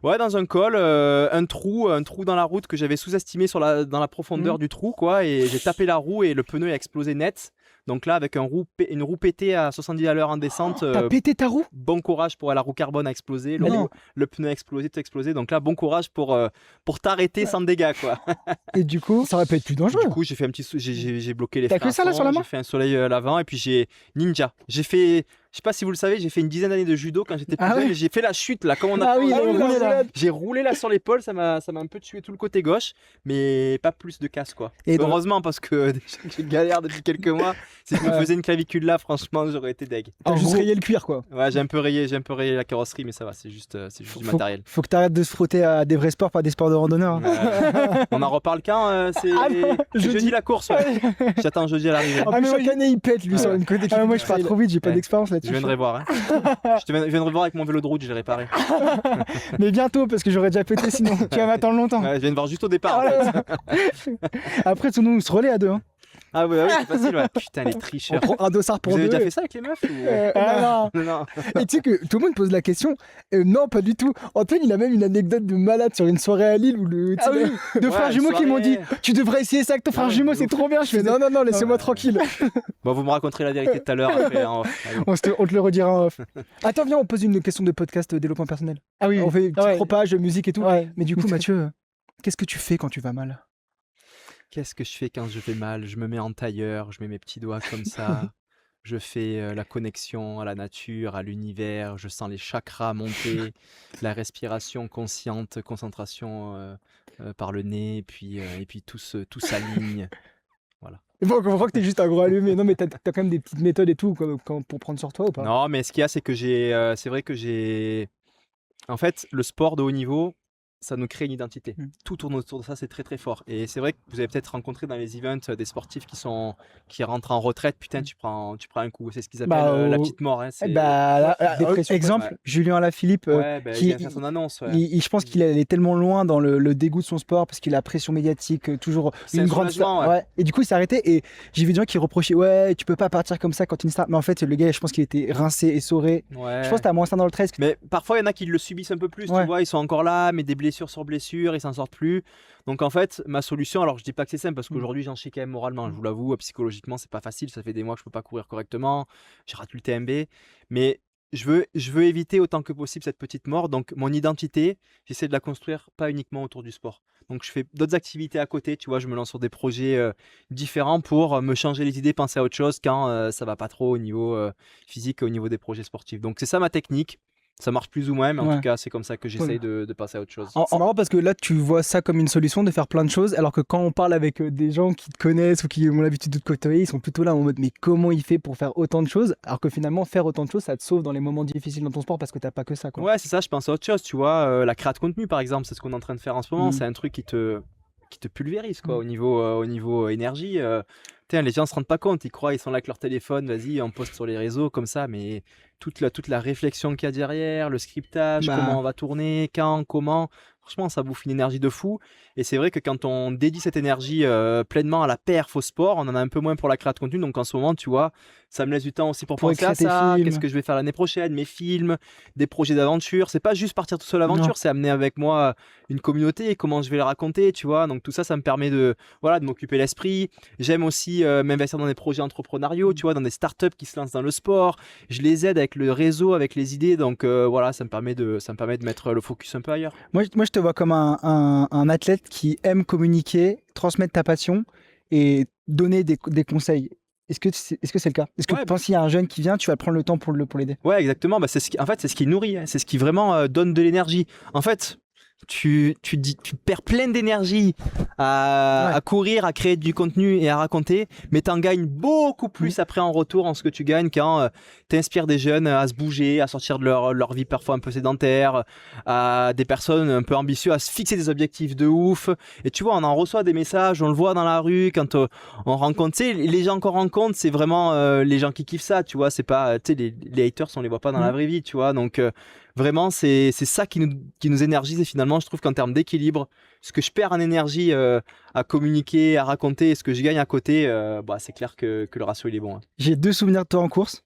Speaker 3: Ouais, dans un col, un trou dans la route que j'avais sous-estimé dans la profondeur du trou, quoi, et j'ai tapé la roue et le pneu a explosé net. Donc là, avec une roue pétée à 70 à l'heure en descente,
Speaker 4: T'as pété ta roue?
Speaker 3: bon courage pour la roue carbone a explosé,
Speaker 4: Non.
Speaker 3: le pneu a explosé, tout a explosé. Donc là, bon courage pour t'arrêter sans dégâts, quoi.
Speaker 4: Et du coup, ça aurait pu être plus dangereux.
Speaker 3: Du coup, j'ai fait un petit, j'ai bloqué les
Speaker 4: T'as
Speaker 3: freins
Speaker 4: que ça,
Speaker 3: à
Speaker 4: là,
Speaker 3: fond,
Speaker 4: sur la main
Speaker 3: j'ai fait un soleil à l'avant et puis j'ai ninja. J'ai fait, je sais pas si vous le savez, j'ai fait une dizaine d'années de judo quand j'étais plus
Speaker 4: Ah
Speaker 3: jeune.
Speaker 4: ouais
Speaker 3: et j'ai fait la chute là, comme on a.
Speaker 4: Ah oui,
Speaker 3: comme on a-
Speaker 4: roulé, là.
Speaker 3: J'ai roulé là sur l'épaule, ça m'a un peu tué tout le côté gauche, mais pas plus de casse quoi.
Speaker 1: Et dans-
Speaker 3: Heureusement parce que déjà que j'ai galère depuis quelques mois. Si je me faisais une clavicule là, franchement, j'aurais été deg.
Speaker 1: T'as
Speaker 4: En
Speaker 1: juste
Speaker 4: gros-
Speaker 1: rayé le cuir, quoi.
Speaker 3: Ouais, j'ai un peu rayé la carrosserie, mais ça va, c'est juste du matériel.
Speaker 1: Faut que t'arrêtes de se frotter à des vrais sports, pas des sports de randonneur. hein.
Speaker 3: On en reparle quand c'est
Speaker 4: Ah non,
Speaker 3: jeudi
Speaker 4: jeudi.
Speaker 3: la course. Ouais. J'attends jeudi à l'arrivée.
Speaker 1: En
Speaker 4: Ah,
Speaker 1: plus,
Speaker 4: mais
Speaker 1: chaque
Speaker 4: oui.
Speaker 1: année, il pète, lui,
Speaker 3: Ouais.
Speaker 1: sur une côté qui
Speaker 4: Ah,
Speaker 1: fait
Speaker 4: moi,
Speaker 1: du
Speaker 4: je pars
Speaker 1: trail.
Speaker 4: trop vite, j'ai pas
Speaker 3: Ouais.
Speaker 4: d'expérience
Speaker 3: Je
Speaker 4: là-dessus.
Speaker 3: viendrai voir. Hein. Je viendrai voir avec mon vélo de route, je l'ai réparé.
Speaker 4: Mais bientôt, parce que j'aurais déjà pété sinon. Tu vas m'attendre longtemps.
Speaker 3: Ouais, je viens de voir juste au départ.
Speaker 4: Ah,
Speaker 3: en fait.
Speaker 4: Après, tout nous se relaie à deux. Hein.
Speaker 3: Ah ouais, c'est facile. Ouais. Putain, les tricheurs.
Speaker 1: On prend un dossard
Speaker 3: Vous
Speaker 1: pour
Speaker 3: avez
Speaker 1: deux.
Speaker 3: déjà fait ça avec les meufs ou...
Speaker 4: Ah,
Speaker 3: Non, non.
Speaker 1: Et tu sais que tout le monde pose la question. Non, pas du tout. Antoine, il a même une anecdote de malade sur une soirée à Lille où le. tu sais,
Speaker 4: Ah oui, deux
Speaker 3: Ouais,
Speaker 4: frères jumeaux qui
Speaker 3: soirée.
Speaker 4: m'ont dit tu devrais essayer ça avec ton frère
Speaker 3: Ah ouais,
Speaker 4: jumeau,
Speaker 3: de
Speaker 4: c'est
Speaker 3: ouf.
Speaker 4: trop bien.
Speaker 1: Je fais non, non, non, laissez-moi tranquille.
Speaker 3: Bon, vous me raconterez la vérité tout à l'heure. Après, en off. Allez.
Speaker 4: On te le redira en off.
Speaker 1: Attends, viens, on pose une question de podcast développement personnel.
Speaker 4: Ah oui,
Speaker 1: On fait une petite
Speaker 4: ouais.
Speaker 1: propage, musique et tout.
Speaker 4: Ouais.
Speaker 1: Mais du coup, Mathieu, qu'est-ce que tu fais quand tu vas mal?
Speaker 3: Qu'est-ce que je fais quand je vais mal? Je me mets en tailleur, je mets mes petits doigts comme ça. Je fais la connexion à la nature, à l'univers. Je sens les chakras monter, la respiration consciente, concentration par le nez, et puis tout s'aligne.
Speaker 1: Bon, on comprend que t'es juste un gros allumé. Non, mais t'as quand même des petites méthodes et tout pour prendre sur toi ou pas?
Speaker 3: Non, mais ce qu'il y a, c'est que c'est vrai que j'ai. En fait, le sport de haut niveau, ça nous crée une identité. Tout tourne autour de ça, c'est très très fort. Et c'est vrai que vous avez peut-être rencontré dans les events des sportifs qui rentrent en retraite. Putain, tu prends un coup. C'est ce qu'ils appellent
Speaker 4: Bah,
Speaker 3: la petite mort. Hein, c'est-
Speaker 1: dépression,
Speaker 4: exemple,
Speaker 3: ouais.
Speaker 4: Julien Alaphilippe,
Speaker 3: Ouais, bah,
Speaker 4: qui-
Speaker 3: il vient faire son annonce. Ouais.
Speaker 4: je pense qu'il est tellement loin dans le dégoût de son sport parce qu'il a la pression médiatique, toujours
Speaker 3: C'est
Speaker 4: une
Speaker 3: un
Speaker 4: grande
Speaker 3: soulagement,
Speaker 4: star.
Speaker 3: ouais.
Speaker 4: Ouais. Et du coup, il s'est arrêté. Et j'ai vu des gens qui reprochaient ouais, tu peux pas partir comme ça quand tu es une star. Mais en fait, le gars, je pense qu'il était rincé, essoré.
Speaker 3: Ouais.
Speaker 4: Je pense que t'as moins ça dans le 13.
Speaker 3: Mais parfois, il y en a qui le subissent un peu plus,
Speaker 4: Ouais.
Speaker 3: tu vois, ils sont encore là, mais des blessures sur blessures, ils s'en sortent plus. Donc en fait, ma solution, alors je dis pas que c'est simple, parce qu'aujourd'hui j'en chie quand même moralement, je vous l'avoue, psychologiquement c'est pas facile, ça fait des mois que je peux pas courir correctement, j'ai raté le TMB, mais je veux éviter autant que possible cette petite mort, donc mon identité, j'essaie de la construire pas uniquement autour du sport. Donc je fais d'autres activités à côté, tu vois, je me lance sur des projets différents pour me changer les idées, penser à autre chose quand ça va pas trop au niveau physique et au niveau des projets sportifs. Donc c'est ça ma technique. Ça marche plus ou moins, mais en
Speaker 4: Ouais.
Speaker 3: tout cas, c'est comme ça que j'essaye de passer à autre chose.
Speaker 1: C'est marrant parce que là, tu vois ça comme une solution de faire plein de choses, alors que quand on parle avec des gens qui te connaissent ou qui ont l'habitude de te côtoyer, ils sont plutôt là en mode mais comment il fait pour faire autant de choses? Alors que finalement, faire autant de choses, ça te sauve dans les moments difficiles dans ton sport parce que t'as pas que ça, quoi.
Speaker 3: Ouais, c'est ça, je pense à autre chose, tu vois. La création de contenu, par exemple, c'est ce qu'on est en train de faire en ce moment.
Speaker 1: Mhm.
Speaker 3: C'est un truc qui te pulvérise, quoi,
Speaker 1: Mhm.
Speaker 3: au niveau énergie. Tiens, les gens se rendent pas compte, ils croient, ils sont là avec leur téléphone, vas-y, on poste sur les réseaux comme ça, mais toute la réflexion qu'il y a derrière, le scriptage,
Speaker 1: Bah.
Speaker 3: comment on va tourner, quand, comment, franchement, ça bouffe une énergie de fou. Et c'est vrai que quand on dédie cette énergie pleinement à la perf, au sport, on en a un peu moins pour la création de contenu. Donc en ce moment, tu vois, ça me laisse du temps aussi pour penser à
Speaker 1: écrire tes
Speaker 3: ça.
Speaker 1: films.
Speaker 3: Qu'est-ce que je vais faire l'année prochaine, mes films, des projets d'aventure. C'est pas juste partir tout seul à l'aventure,
Speaker 1: Non.
Speaker 3: c'est amener avec moi une communauté, comment je vais le raconter, tu vois. Donc tout ça, ça me permet de m'occuper l'esprit. J'aime aussi m'investir dans des projets entrepreneuriaux, tu vois, dans des startups qui se lancent dans le sport. Je les aide avec le réseau, avec les idées. Donc voilà, ça me permet de mettre le focus un peu ailleurs.
Speaker 1: Moi, je te vois comme un athlète qui aime communiquer, transmettre ta passion et donner des conseils. Est-ce que c'est le cas? Est-ce que
Speaker 3: Ouais,
Speaker 1: tu penses qu'il y a un jeune qui vient, tu vas prendre le temps pour l'aider?
Speaker 3: Ouais, exactement. Bah, en fait, c'est ce qui nourrit, hein. C'est ce qui vraiment donne de l'énergie. En fait, tu perds plein d'énergie à courir, à créer du contenu et à raconter, mais tu en gagnes beaucoup plus après en retour en ce que tu gagnes quand tu inspires des jeunes à se bouger, à sortir de leur vie parfois un peu sédentaire, à des personnes un peu ambitieuses, à se fixer des objectifs de ouf. Et tu vois, on en reçoit des messages, on le voit dans la rue, quand on rencontre, tu sais, les gens qu'on rencontre, c'est vraiment les gens qui kiffent ça, tu vois, c'est pas, tu sais, les haters, on les voit pas dans la vraie vie, tu vois, donc vraiment, c'est ça qui nous énergise. Et finalement, je trouve qu'en termes d'équilibre, ce que je perds en énergie à communiquer, à raconter, et ce que je gagne à côté, c'est clair que le ratio, il est bon, hein.
Speaker 1: J'ai 2 souvenirs de toi en course.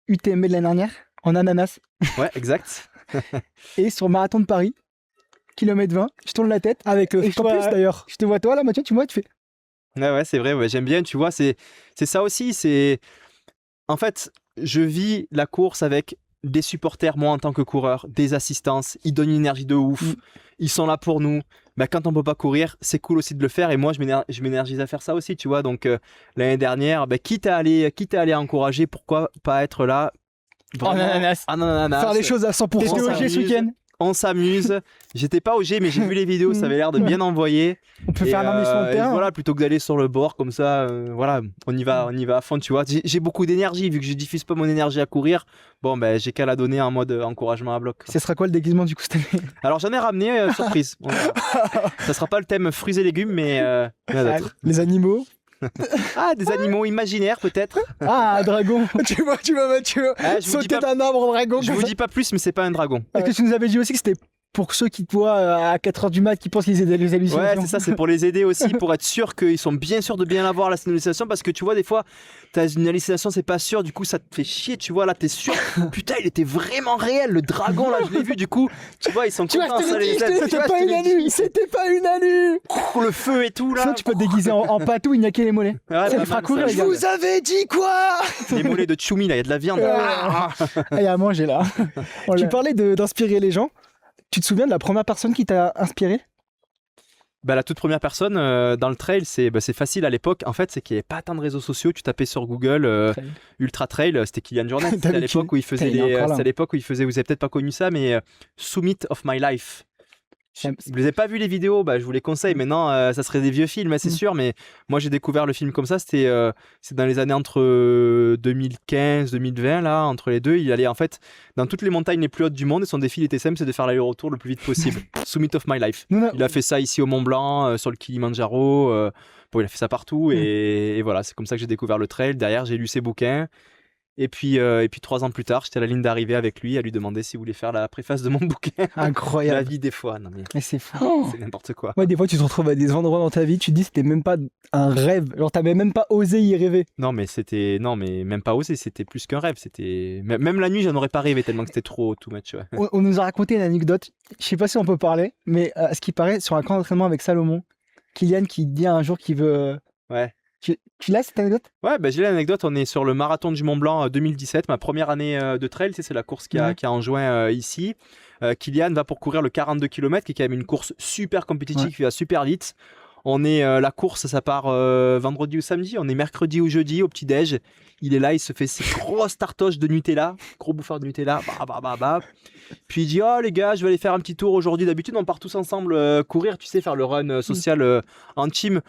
Speaker 1: UTMB de l'année dernière, en ananas,
Speaker 3: Ouais, exact.
Speaker 1: et sur Marathon de Paris, kilomètre 20, je tourne la tête avec le
Speaker 4: Et je
Speaker 1: campus
Speaker 4: vois-
Speaker 1: d'ailleurs. Je te vois toi là, Mathieu, tu fais.
Speaker 3: Ouais, c'est vrai, ouais, j'aime bien, tu vois, c'est ça aussi. En fait, je vis la course avec des supporters, moi en tant que coureur, des assistances, ils donnent une énergie de ouf, ils sont là pour nous. Bah, quand on peut pas courir, c'est cool aussi de le faire, et moi je m'énergise à faire ça aussi, tu vois. Donc l'année dernière, quitte à aller encourager, pourquoi pas être là
Speaker 4: En ananas.
Speaker 3: en ananas.
Speaker 1: Faire les choses à 100%.
Speaker 3: T'étais
Speaker 1: ça.
Speaker 3: au G ce week-end? On s'amuse. J'étais pas au G, mais j'ai vu les vidéos, ça avait l'air de bien envoyer.
Speaker 1: On peut
Speaker 3: Et,
Speaker 1: faire un embellissement de
Speaker 3: et
Speaker 1: terrain.
Speaker 3: voilà, plutôt que d'aller sur le bord comme ça, voilà, on y va à fond, tu vois. J'ai beaucoup d'énergie, vu que je diffuse pas mon énergie à courir. Bon, ben, j'ai qu'à la donner en mode encouragement à bloc.
Speaker 1: Ce sera quoi le déguisement du coup cette année?
Speaker 3: Alors, j'en ai ramené, surprise. On verra. Ça sera pas le thème fruits et légumes, mais il y en a d'autres.
Speaker 1: Les animaux.
Speaker 3: Ah, des animaux imaginaires, peut-être.
Speaker 1: Ah, un dragon. tu vois, Mathieu.
Speaker 3: Ah, je vous dis
Speaker 1: Sauter
Speaker 3: pas-
Speaker 1: d'un arbre en dragon.
Speaker 3: Je
Speaker 1: comme
Speaker 3: vous
Speaker 1: ça.
Speaker 3: dis pas plus, mais c'est pas un dragon.
Speaker 1: Parce que tu nous avais dit aussi que c'était pour ceux qui te voient à 4h du mat, qui pensent qu'ils aient les hallucinations.
Speaker 3: Ouais, c'est ça, c'est pour les aider aussi, pour être sûr qu'ils sont bien sûrs de bien l'avoir, la hallucination, parce que tu vois, des fois, t'as une hallucination, c'est pas sûr, du coup, ça te fait chier, tu vois, là, t'es sûr, putain, il était vraiment réel, le dragon, là, je l'ai vu, du coup, tu vois, ils sont
Speaker 1: Tu vois,
Speaker 3: contents,
Speaker 1: je te
Speaker 3: ça
Speaker 1: l'ai
Speaker 3: les
Speaker 1: dit,
Speaker 3: aide. Tu
Speaker 1: c'était
Speaker 3: vois,
Speaker 1: pas
Speaker 3: je te
Speaker 1: une
Speaker 3: l'ai
Speaker 1: alu.
Speaker 3: dit.
Speaker 1: C'était pas une alu.
Speaker 3: Le feu et tout, là.
Speaker 1: Sinon, tu peux te déguiser en patou, ignaquer les mollets.
Speaker 3: Ouais,
Speaker 1: Ça
Speaker 3: pas
Speaker 1: lui fera
Speaker 3: mal,
Speaker 1: courir,
Speaker 3: ça.
Speaker 1: les gars.
Speaker 4: avais dit quoi?
Speaker 3: Les mollets de Choumi, là, il y a de la viande.
Speaker 1: Ah, il y a à manger là. Tu parlais d'inspirer les gens. Tu te souviens de la première personne qui t'a inspiré?
Speaker 3: Bah, la toute première personne dans le trail, c'est facile à l'époque. En fait, c'est qu'il n'y avait pas tant de réseaux sociaux. Tu tapais sur Google Ultra Trail, c'était Kylian Jornet. C'était à
Speaker 1: T'avais
Speaker 3: l'époque où il faisait
Speaker 1: Putain, il est encore là.
Speaker 3: c'est à l'époque où il faisait, vous avez peut-être pas connu ça, mais Summit of My Life.
Speaker 1: J'aime-
Speaker 3: Vous n'avez pas vu les vidéos, bah, je vous les conseille. Maintenant, ça serait des vieux films, hein, c'est sûr, mais moi j'ai découvert le film comme ça. C'est dans les années entre 2015, 2020, là, entre les deux. Il allait en fait dans toutes les montagnes les plus hautes du monde et son défi il était simple, c'est de faire l'aller-retour le plus vite possible. Summit of My Life.
Speaker 1: Nous,
Speaker 3: Il a fait ça ici au Mont Blanc, sur le Kilimanjaro. Bon, il a fait ça partout et voilà, c'est comme ça que j'ai découvert le trail. Derrière, j'ai lu ses bouquins. Et puis 3 ans plus tard, j'étais à la ligne d'arrivée avec lui à lui demander s'il voulait faire la préface de mon bouquin. La
Speaker 1: Incroyable.
Speaker 3: vie des fois, non mais
Speaker 1: Mais c'est fou.
Speaker 3: c'est n'importe quoi.
Speaker 1: Ouais, des fois, tu te retrouves à des endroits dans ta vie, tu te dis c'était même pas un rêve. Genre, t'avais même pas osé y rêver.
Speaker 3: Non mais même pas osé, c'était plus qu'un rêve. C'était même la nuit, j'en aurais pas rêvé tellement que c'était trop too much. Ouais.
Speaker 1: On nous a raconté une anecdote. Je sais pas si on peut parler, mais à ce qui paraît, sur un camp d'entraînement avec Salomon, Kylian qui dit un jour qu'il veut.
Speaker 3: Ouais.
Speaker 1: Tu l'as cette anecdote?
Speaker 3: Ouais, bah, j'ai l'anecdote, on est sur le marathon du Mont Blanc 2017, ma première année de trail, c'est la course qui a enjoint ici. Kylian va pour courir le 42 km, qui est quand même une course super compétitive, qui va super vite. La course, ça part vendredi ou samedi. On est mercredi ou jeudi au petit-déj. Il est là, il se fait ses grosses tartoches de Nutella, gros bouffeur de Nutella. Puis il dit, oh les gars, je vais aller faire un petit tour aujourd'hui. D'habitude, on part tous ensemble courir, tu sais, faire le run social en team.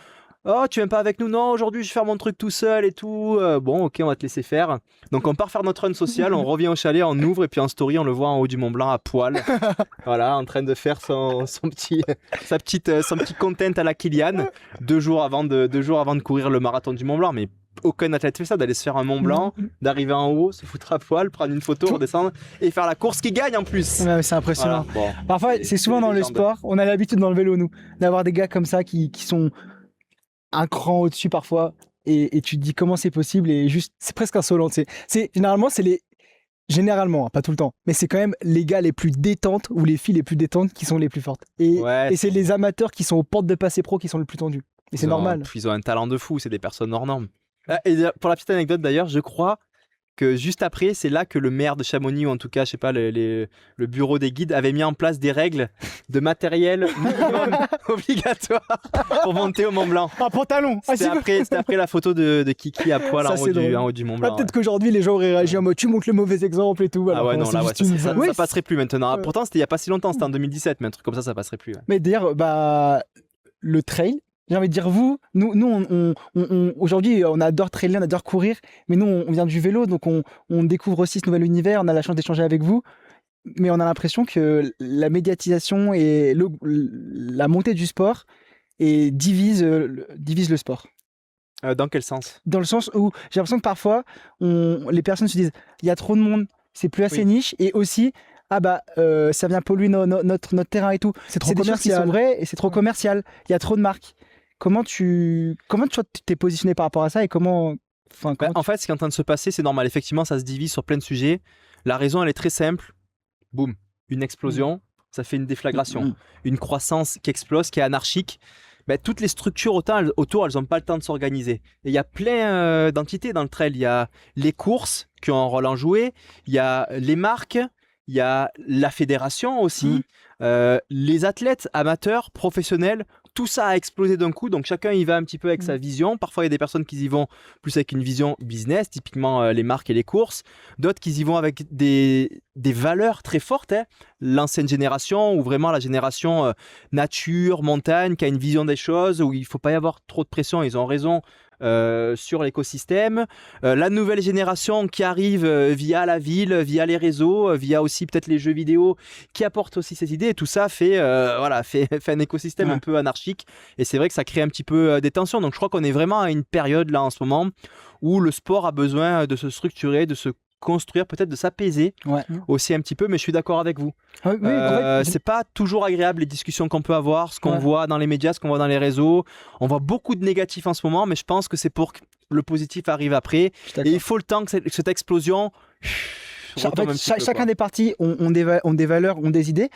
Speaker 3: Oh, tu viens pas avec nous? Non, aujourd'hui, je vais faire mon truc tout seul et tout. Bon, ok, on va te laisser faire. Donc, on part faire notre run social, on revient au chalet, on ouvre et puis en story, on le voit en haut du Mont Blanc à poil. Voilà, en train de faire son petit content à la Kylian 2 jours avant de courir le marathon du Mont Blanc. Mais aucun athlète fait ça, d'aller se faire un Mont Blanc, d'arriver en haut, se foutre à poil, prendre une photo, redescendre et faire la course qui gagne en plus.
Speaker 4: Ouais, c'est impressionnant.
Speaker 3: Voilà, bon,
Speaker 4: Parfois, c'est souvent dans le sport, on a l'habitude dans le vélo, nous, d'avoir des gars comme ça qui sont un cran au-dessus parfois, et tu te dis comment c'est possible, et juste, c'est presque insolent. Généralement, hein, pas tout le temps, mais c'est quand même les gars les plus détentes ou les filles les plus détentes qui sont les plus fortes. Et c'est les amateurs qui sont aux portes de passer pro qui sont le plus tendus. Et c'est normal.
Speaker 3: Ils ont un talent de fou, c'est des personnes hors normes. Et pour la petite anecdote d'ailleurs, je crois que juste après, c'est là que le maire de Chamonix, ou en tout cas, je sais pas, le bureau des guides avait mis en place des règles de matériel minimum obligatoire pour monter au Mont Blanc.
Speaker 4: Un pantalon.
Speaker 3: C'était après la photo de Kiki à poil en haut du Mont Blanc.
Speaker 4: Peut-être qu'aujourd'hui, les gens auraient réagi en mode tu montres le mauvais exemple et tout.
Speaker 3: Ah ouais, non, là, ça passerait plus maintenant. Pourtant, c'était il y a pas si longtemps, c'était en 2017, mais un truc comme ça passerait plus. Ouais.
Speaker 4: Mais d'ailleurs, le trail, j'ai envie de dire, nous aujourd'hui, on adore trailer, on adore courir, mais nous, on vient du vélo, donc on découvre aussi ce nouvel univers, on a la chance d'échanger avec vous, mais on a l'impression que la médiatisation et la montée du sport divise le sport.
Speaker 3: Dans quel sens?
Speaker 4: Dans le sens où j'ai l'impression que parfois, les personnes se disent, il y a trop de monde, c'est plus assez niche, et aussi, ça vient polluer notre terrain et tout. C'est trop commercial. Des choses qui sont vraies et c'est trop commercial. Il y a trop de marques. Comment tu t'es positionné par rapport à ça et comment...
Speaker 3: En fait, ce qui est en train de se passer, c'est normal. Effectivement, ça se divise sur plein de sujets. La raison, elle est très simple. Boum, une explosion, ça fait une déflagration. Une croissance qui explose, qui est anarchique. Toutes les structures autour, elles n'ont pas le temps de s'organiser. Et il y a plein d'entités dans le trail. Il y a les courses qui ont un rôle à jouer. Il y a les marques. Il y a la fédération aussi. Les athlètes amateurs, professionnels. Tout ça a explosé d'un coup, donc chacun y va un petit peu avec sa vision. Parfois, il y a des personnes qui y vont plus avec une vision business, typiquement les marques et les courses. D'autres qui y vont avec des valeurs très fortes. L'ancienne génération, ou vraiment la génération nature, montagne, qui a une vision des choses, où il ne faut pas y avoir trop de pression, ils ont raison. Sur l'écosystème, la nouvelle génération qui arrive via la ville, via les réseaux, via aussi peut-être les jeux vidéo, qui apporte aussi ces idées, et tout ça fait un écosystème un peu anarchique, et c'est vrai que ça crée un petit peu des tensions. Donc je crois qu'on est vraiment à une période là en ce moment où le sport a besoin de se structurer, de se construire, peut-être de s'apaiser aussi un petit peu, mais je suis d'accord avec vous. C'est pas toujours agréable les discussions qu'on peut avoir, ce qu'on voit dans les médias, ce qu'on voit dans les réseaux. On voit beaucoup de négatifs en ce moment, mais je pense que c'est pour que le positif arrive après. Et il faut le temps que cette explosion...
Speaker 4: Chacun des partis ont des valeurs, ont des idées.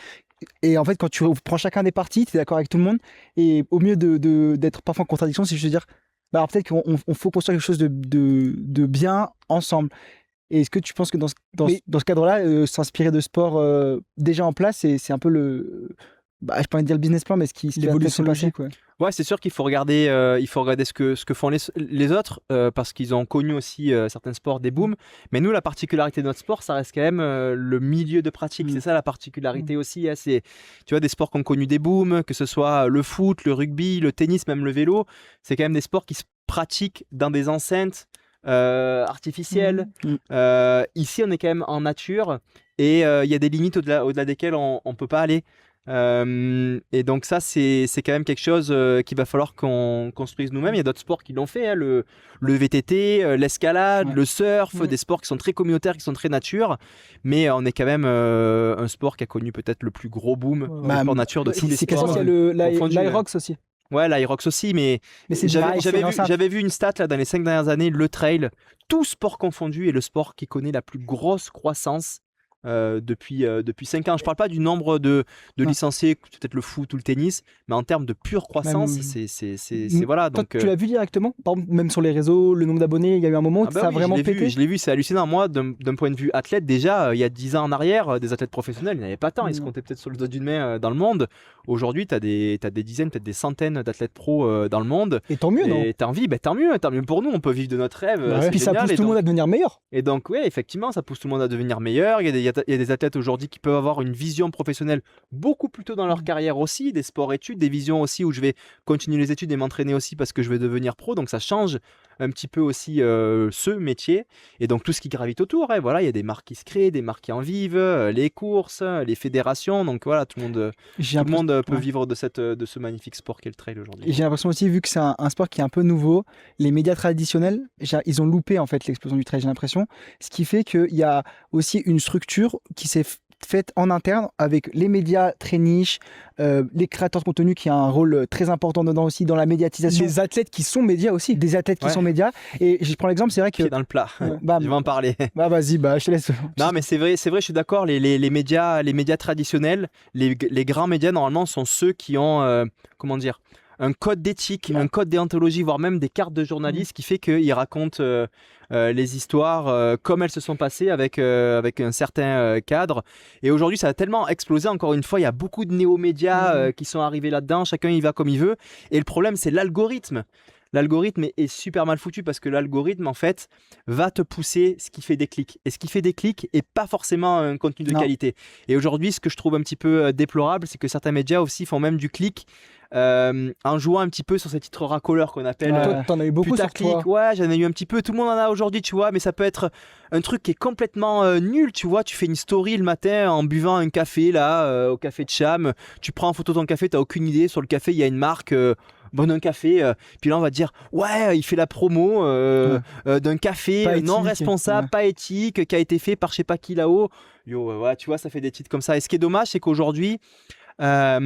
Speaker 4: Et en fait, quand tu prends chacun des partis, tu es d'accord avec tout le monde. Et au mieux d'être parfois en contradiction, si je veux dire, alors peut-être qu'on faut construire quelque chose de bien ensemble. Et est-ce que tu penses que dans ce cadre-là, s'inspirer de sport déjà en place, c'est un peu je peux pas dire le business plan, mais ce qui
Speaker 1: l'évolution logique,
Speaker 3: ouais, c'est sûr qu'il faut regarder, ce que font les autres, parce qu'ils ont connu aussi certains sports des booms. Mais nous, la particularité de notre sport, ça reste quand même le milieu de pratique. C'est ça la particularité aussi. C'est, tu vois, des sports qui ont connu des booms, que ce soit le foot, le rugby, le tennis, même le vélo. C'est quand même des sports qui se pratiquent dans des enceintes artificielles. Ici, on est quand même en nature, et il y a des limites au-delà desquelles on ne peut pas aller. Et donc ça, c'est quand même quelque chose qu'il va falloir qu'on construise nous-mêmes. Il y a d'autres sports qui l'ont fait, le VTT, l'escalade, le surf, des sports qui sont très communautaires, qui sont très nature, mais on est quand même un sport qui a connu peut-être le plus gros boom en nature de tous les sports.
Speaker 4: C'est l'Aerox aussi.
Speaker 3: Ouais, l'Aerox aussi, mais j'avais vu une stat là, dans les 5 dernières années, le trail, tout sport confondu, est le sport qui connaît la plus grosse croissance depuis 5 ans. Je parle pas du nombre de licenciés, peut-être le foot ou le tennis, mais en termes de pure croissance, voilà.
Speaker 4: Toi,
Speaker 3: Donc,
Speaker 4: tu l'as vu directement, par exemple, même sur les réseaux, le nombre d'abonnés, il y a eu un moment où ça a vraiment pété.
Speaker 3: Je l'ai vu, c'est hallucinant. Moi, d'un point de vue athlète, déjà, il y a 10 ans en arrière, des athlètes professionnels, il n'y en avait pas tant. Ils se comptaient peut-être sur le dos d'une main dans le monde. Aujourd'hui, tu as des dizaines, peut-être des centaines d'athlètes pros dans le monde.
Speaker 4: Et tant mieux, non?
Speaker 3: Et t'as envie, tant mieux pour nous. On peut vivre de notre rêve.
Speaker 4: Et puis ça pousse tout le monde à devenir meilleur.
Speaker 3: Et donc, oui, effectivement, ça pousse tout le monde à devenir meilleur. Il y a des athlètes aujourd'hui qui peuvent avoir une vision professionnelle beaucoup plus tôt dans leur carrière aussi, des sports-études, des visions aussi où je vais continuer les études et m'entraîner aussi parce que je vais devenir pro. Donc, ça change un petit peu aussi ce métier. Et donc, tout ce qui gravite autour. Voilà, il y a des marques qui se créent, des marques qui en vivent, les courses, les fédérations. Donc, voilà, tout le monde peut vivre de ce magnifique sport qu'est le trail aujourd'hui.
Speaker 4: Et j'ai l'impression aussi, vu que c'est un sport qui est un peu nouveau, les médias traditionnels, ils ont loupé en fait l'explosion du trail, j'ai l'impression. Ce qui fait qu'il y a aussi une structure qui s'est faite en interne avec les médias très niches, les créateurs de contenu qui a un rôle très important dedans aussi dans la médiatisation.
Speaker 1: Les athlètes qui sont médias aussi.
Speaker 4: Des athlètes qui sont médias. Et je prends l'exemple, c'est vrai que...
Speaker 3: Pied dans le plat. Je vais en parler.
Speaker 4: Vas-y, je te laisse.
Speaker 3: Non, mais c'est vrai, je suis d'accord. Les médias traditionnels, les grands médias, normalement, sont ceux qui ont, un code d'éthique, un code déontologie, voire même des cartes de journalistes qui fait qu'ils racontent les histoires comme elles se sont passées avec un certain cadre. Et aujourd'hui, ça a tellement explosé. Encore une fois, il y a beaucoup de néo-médias qui sont arrivés là-dedans. Chacun y va comme il veut. Et le problème, c'est l'algorithme. L'algorithme est super mal foutu parce que l'algorithme, en fait, va te pousser ce qui fait des clics. Et ce qui fait des clics n'est pas forcément un contenu de qualité. Et aujourd'hui, ce que je trouve un petit peu déplorable, c'est que certains médias aussi font même du clic en jouant un petit peu sur ces titres racoleurs qu'on appelle.
Speaker 4: Toi, t'en as eu beaucoup sur toi.
Speaker 3: Ouais, j'en ai eu un petit peu. Tout le monde en a aujourd'hui, tu vois, mais ça peut être un truc qui est complètement nul, tu vois. Tu fais une story le matin en buvant un café là, au café de Cham. Tu prends en photo ton café, t'as aucune idée. Sur le café, il y a une marque. Bon, un café, puis là on va dire ouais, il fait la promo d'un café non responsable, pas éthique, qui a été fait par je sais pas qui là-haut. Tu vois, ça fait des titres comme ça. Et ce qui est dommage, c'est qu'aujourd'hui, ça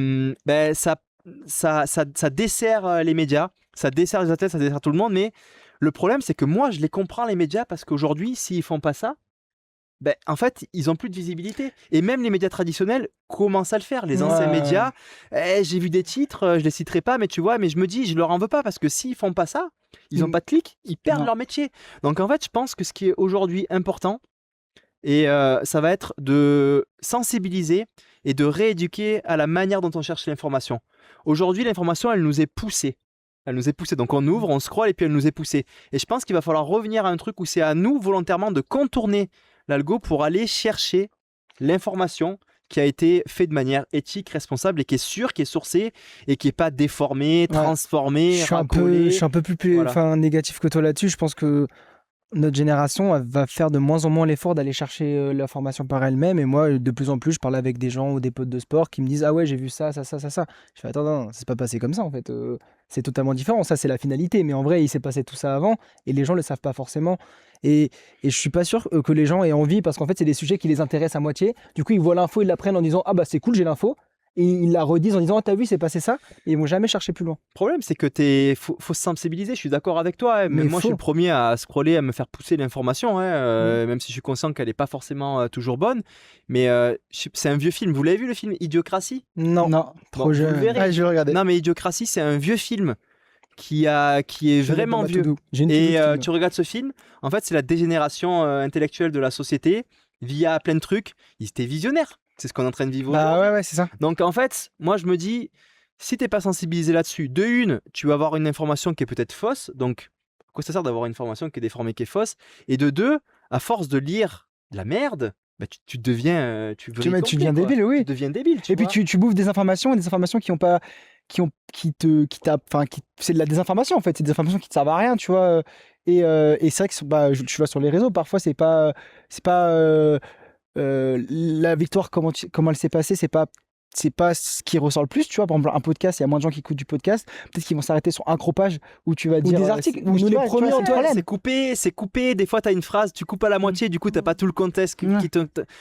Speaker 3: dessert les médias, ça dessert les athlètes, ça dessert tout le monde. Mais le problème, c'est que moi, je les comprends les médias parce qu'aujourd'hui, s'ils font pas ça, en fait, ils n'ont plus de visibilité. Et même les médias traditionnels commencent à le faire. Les anciens médias, j'ai vu des titres, je les citerai pas, mais tu vois, mais je me dis, je leur en veux pas parce que s'ils font pas ça, ils n'ont pas de clics, ils perdent leur métier. Donc en fait, je pense que ce qui est aujourd'hui important, et ça va être de sensibiliser et de rééduquer à la manière dont on cherche l'information. Aujourd'hui, l'information, elle nous est poussée. Donc on ouvre, on scrolle et puis elle nous est poussée. Et je pense qu'il va falloir revenir à un truc où c'est à nous volontairement de contourner l'algo pour aller chercher l'information qui a été faite de manière éthique, responsable et qui est sûre, qui est sourcée et qui n'est pas déformée, transformée,
Speaker 4: je suis un peu plus négatif que toi là-dessus. Je pense que notre génération va faire de moins en moins l'effort d'aller chercher l'information par elle-même. Et moi, de plus en plus, je parle avec des gens ou des potes de sport qui me disent « Ah ouais, j'ai vu ça. » Je fais « Attends, non, c'est pas passé comme ça en fait. C'est totalement différent. Ça, c'est la finalité. Mais en vrai, il s'est passé tout ça avant et les gens le savent pas forcément. Et je suis pas sûr que les gens aient envie parce qu'en fait, c'est des sujets qui les intéressent à moitié. Du coup, ils voient l'info, ils la prennent en disant « Ah bah c'est cool, j'ai l'info. » Et ils la redisent en disant « Ah, t'as vu, c'est passé ça ?» Et ils vont jamais chercher plus loin.
Speaker 3: Le problème, c'est que faut se sensibiliser. Je suis d'accord avec toi. Mais moi, je suis le premier à scroller, à me faire pousser l'information, même si je suis conscient qu'elle n'est pas forcément toujours bonne. Mais c'est un vieux film. Vous l'avez vu, le film Idiocratie ?
Speaker 4: Non, trop jeune.
Speaker 3: Vous le verrez.
Speaker 4: Ah, je vais le regarder.
Speaker 3: Non, mais Idiocratie, c'est un vieux film qui est vraiment vieux. Et tu regardes ce film, en fait, c'est la dégénération intellectuelle de la société via plein de trucs. Ils étaient visionnaires. C'est ce qu'on est en train de vivre aujourd'hui.
Speaker 4: Ouais, c'est ça.
Speaker 3: Donc en fait, moi je me dis, si t'es pas sensibilisé là-dessus, de une, tu vas avoir une information qui est peut-être fausse. Donc, à quoi ça sert d'avoir une information qui est déformée, qui est fausse ? Et de deux, à force de lire de la merde, tu deviens, tu
Speaker 4: deviens débile, oui.
Speaker 3: Tu deviens débile.
Speaker 4: Puis tu bouffes des informations qui ont pas, c'est de la désinformation en fait. C'est des informations qui te servent à rien, tu vois. Et c'est vrai que tu vas sur les réseaux, parfois c'est pas la victoire, comment elle s'est passée, c'est pas ce qui ressort le plus, tu vois. Par exemple, un podcast, il y a moins de gens qui écoutent du podcast, peut-être qu'ils vont s'arrêter sur un croupage où tu vas dire
Speaker 1: des articles où nous les premiers en toile,
Speaker 3: c'est coupé, des fois tu as une phrase, tu coupes à la moitié, du coup tu n'as pas tout le contexte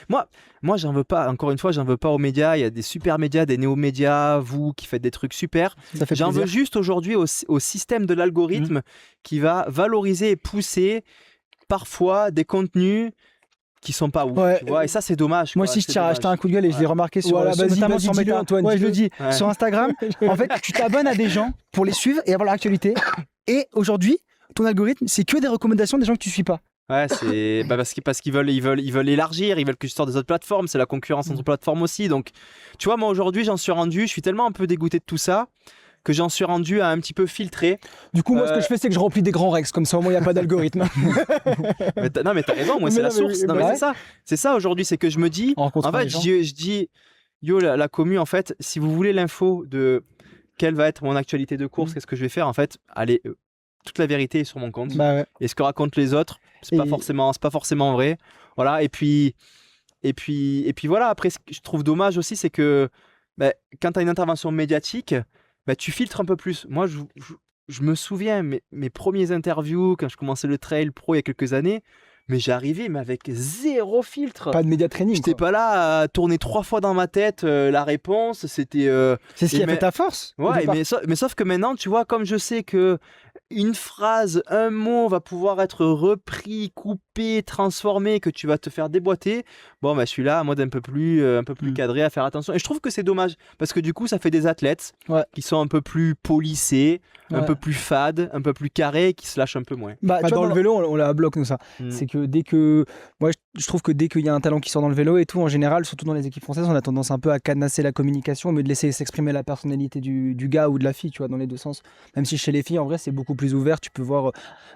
Speaker 3: moi j'en veux pas, encore une fois, j'en veux pas aux médias. Il y a des super médias, des néo-médias, vous qui faites des trucs super, j'en veux juste aujourd'hui au système de l'algorithme qui va valoriser et pousser parfois des contenus qui sont pas ouf,
Speaker 4: Ouais.
Speaker 3: tu vois, et ça c'est dommage.
Speaker 4: Moi
Speaker 3: quoi,
Speaker 4: aussi,
Speaker 3: c'est
Speaker 4: je tiens à
Speaker 3: dommage.
Speaker 4: acheter un coup de gueule et je l'ai remarqué sur,
Speaker 1: Voilà, vas-y,
Speaker 4: notamment
Speaker 1: vas-y,
Speaker 4: sur
Speaker 1: dis-le,
Speaker 4: Meta.
Speaker 1: Antoine,
Speaker 4: Ouais, je le dis.
Speaker 3: Ouais.
Speaker 4: Sur Instagram, en fait, tu t'abonnes à des gens pour les suivre et avoir leur actualité. Et aujourd'hui, ton algorithme, c'est que des recommandations des gens que tu suis pas.
Speaker 3: Ouais, c'est parce qu'ils veulent élargir, ils veulent que je sorte des autres plateformes, c'est la concurrence entre plateformes aussi. Donc, tu vois, moi aujourd'hui, je suis tellement un peu dégoûté de tout ça que j'en suis rendu à un petit peu filtrer.
Speaker 1: Du coup, moi, ce que je fais, c'est que je remplis des grands rex, comme ça, au moins, il n'y a pas d'algorithme.
Speaker 3: Non, mais t'as raison, moi
Speaker 1: Mais
Speaker 3: c'est la
Speaker 1: non, mais
Speaker 3: source.
Speaker 1: oui,
Speaker 3: Non,
Speaker 1: bah
Speaker 3: mais
Speaker 1: ouais.
Speaker 3: c'est ça. C'est ça aujourd'hui, c'est que je me dis,
Speaker 4: En rencontrant
Speaker 3: en fait,
Speaker 4: les gens.
Speaker 3: je dis, yo, la commu, en fait, si vous voulez l'info de quelle va être mon actualité de course, qu'est-ce que je vais faire, en fait, allez, toute la vérité est sur mon compte.
Speaker 4: Bah ouais.
Speaker 3: Et ce que racontent les autres, c'est pas forcément vrai. Voilà. Et puis voilà. Après, ce que je trouve dommage aussi, c'est que quand tu as une intervention médiatique, tu filtres un peu plus. Moi, je me souviens mes premiers interviews quand je commençais le trail pro il y a quelques années, mais j'arrivais mais avec zéro filtre.
Speaker 1: Pas de média training.
Speaker 3: J'étais pas là à tourner 3 fois dans ma tête la réponse. C'était
Speaker 4: C'est ce qui
Speaker 3: Et
Speaker 4: a fait ta force. au
Speaker 3: ouais,
Speaker 4: départ.
Speaker 3: mais sauf que maintenant, tu vois, comme je sais que une phrase, un mot va pouvoir être repris, coupé, transformé, que tu vas te faire déboîter, bon, je suis là en mode un peu plus cadré à faire attention. Et je trouve que c'est dommage parce que du coup, ça fait des athlètes
Speaker 4: Ouais.
Speaker 3: qui sont un peu plus polissés, un
Speaker 4: Ouais.
Speaker 3: peu plus fades, un peu plus carrés, qui se lâchent un peu moins.
Speaker 4: Bah, tu
Speaker 1: Dans
Speaker 4: vois,
Speaker 1: le vélo, on l'a à bloc, nous, ça.
Speaker 3: Mm.
Speaker 1: C'est que dès que. Moi, je trouve que dès qu'il y a un talent qui sort dans le vélo et tout, en général, surtout dans les équipes françaises, on a tendance un peu à cadenasser la communication, mais de laisser s'exprimer la personnalité du gars ou de la fille, tu vois, dans les deux sens. Même si chez les filles, en vrai, c'est beaucoup plus ouvert. Tu peux voir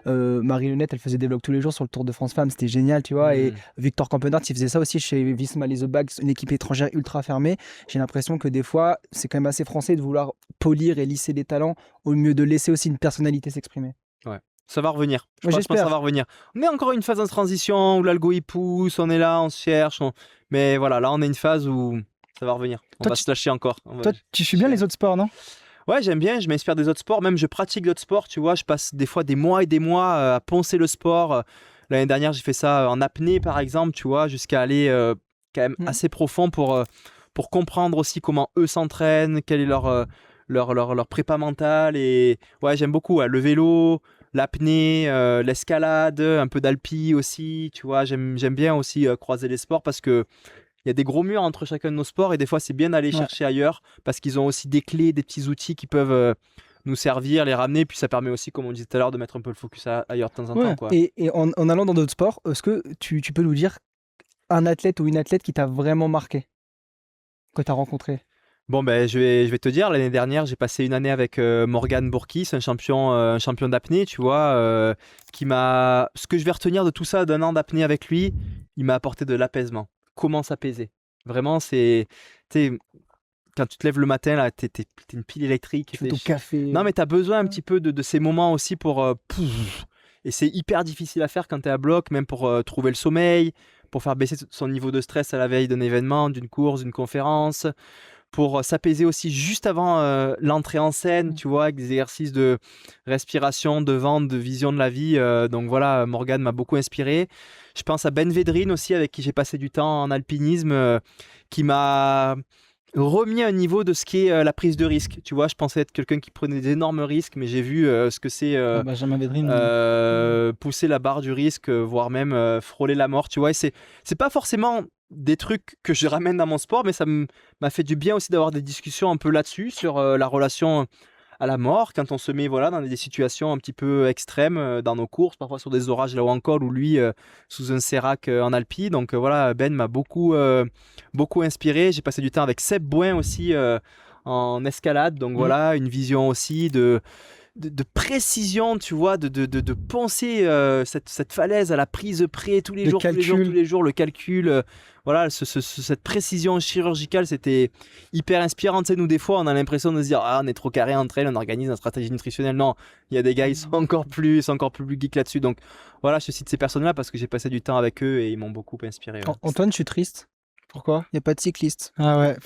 Speaker 1: Marie Lenette, elle faisait des vlogs tous les jours sur le Tour de France Femmes, c'était génial, tu vois.
Speaker 3: Mm.
Speaker 1: Et Victor Campenard, il faisait ça aussi chez Visma Les The Bags, une équipe étrangère ultra fermée. J'ai l'impression que des fois, c'est quand même assez français de vouloir polir et lisser des talents au mieux de laisser aussi une personnalité s'exprimer.
Speaker 3: Ça va revenir. Je
Speaker 1: Ouais,
Speaker 3: pense que
Speaker 1: j'espère.
Speaker 3: ça va revenir. On est encore une phase de transition où l'algo il pousse, on est là, on se cherche. Mais voilà, là on est une phase où ça va revenir. On
Speaker 4: Toi,
Speaker 3: va se lâcher encore.
Speaker 4: Toi, tu suis bien les autres sports, non?
Speaker 3: Ouais, j'aime bien, je m'inspire des autres sports, même je pratique d'autres sports, tu vois, je passe des fois des mois et des mois à poncer le sport. L'année dernière, j'ai fait ça en apnée, par exemple, tu vois, jusqu'à aller quand même assez profond pour comprendre aussi comment eux s'entraînent, quel est leur prépa mentale. Et ouais, j'aime beaucoup le vélo, l'apnée, l'escalade, un peu d'alpi aussi, tu vois, j'aime bien aussi croiser les sports parce que il y a des gros murs entre chacun de nos sports et des fois c'est bien d'aller chercher ailleurs parce qu'ils ont aussi des clés, des petits outils qui peuvent nous servir, les ramener, puis ça permet aussi, comme on disait tout à l'heure, de mettre un peu le focus ailleurs de temps en temps. Quoi.
Speaker 1: Et en allant dans d'autres sports, est-ce que tu peux nous dire un athlète ou une athlète qui t'a vraiment marqué, que tu as rencontré?
Speaker 3: Bon, je vais te dire, l'année dernière, j'ai passé une année avec Morgan Bourkis, un champion d'apnée, tu vois, qui m'a... Ce que je vais retenir de tout ça, d'un an d'apnée avec lui, il m'a apporté de l'apaisement. Comment s'apaiser? Vraiment, c'est... Quand tu te lèves le matin, là, t'es une pile électrique.
Speaker 1: Tu fais ton café.
Speaker 3: Non, mais t'as besoin un petit peu de ces moments aussi pour... Et c'est hyper difficile à faire quand t'es à bloc, même pour trouver le sommeil, pour faire baisser son niveau de stress à la veille d'un événement, d'une course, d'une conférence, pour s'apaiser aussi juste avant l'entrée en scène, tu vois, avec des exercices de respiration, de ventre, de vision de la vie. Donc voilà, Morgane m'a beaucoup inspiré. Je pense à Ben Vedrine aussi, avec qui j'ai passé du temps en alpinisme, qui m'a remis à un niveau de ce qui est la prise de risque. Tu vois, je pensais être quelqu'un qui prenait d'énormes risques, mais j'ai vu ce que c'est
Speaker 4: Benjamin Vedrine.
Speaker 3: pousser la barre du risque, voire même frôler la mort. Tu vois, et c'est pas forcément des trucs que je ramène dans mon sport, mais ça m'a fait du bien aussi d'avoir des discussions un peu là-dessus, sur la relation à la mort, quand on se met dans des situations un petit peu extrêmes dans nos courses, parfois sur des orages là ou en col, ou lui sous un sérac en Alpi. Donc voilà, Ben m'a beaucoup inspiré. J'ai passé du temps avec Seb Bouin aussi en escalade, donc voilà, une vision aussi de précision, tu vois, de penser cette falaise à la prise près tous les jours, le calcul, voilà, cette précision chirurgicale, c'était hyper inspirant. Tu sais, nous, des fois, on a l'impression de se dire, on est trop carré entre elles, on organise une stratégie nutritionnelle. Non, il y a des gars, ils sont encore plus geeks là-dessus. Donc voilà, je cite ces personnes-là parce que j'ai passé du temps avec eux et ils m'ont beaucoup inspiré. Ouais.
Speaker 1: Antoine, je suis triste.
Speaker 4: Pourquoi?
Speaker 1: Il n'y a pas de cycliste.
Speaker 4: Ah ouais.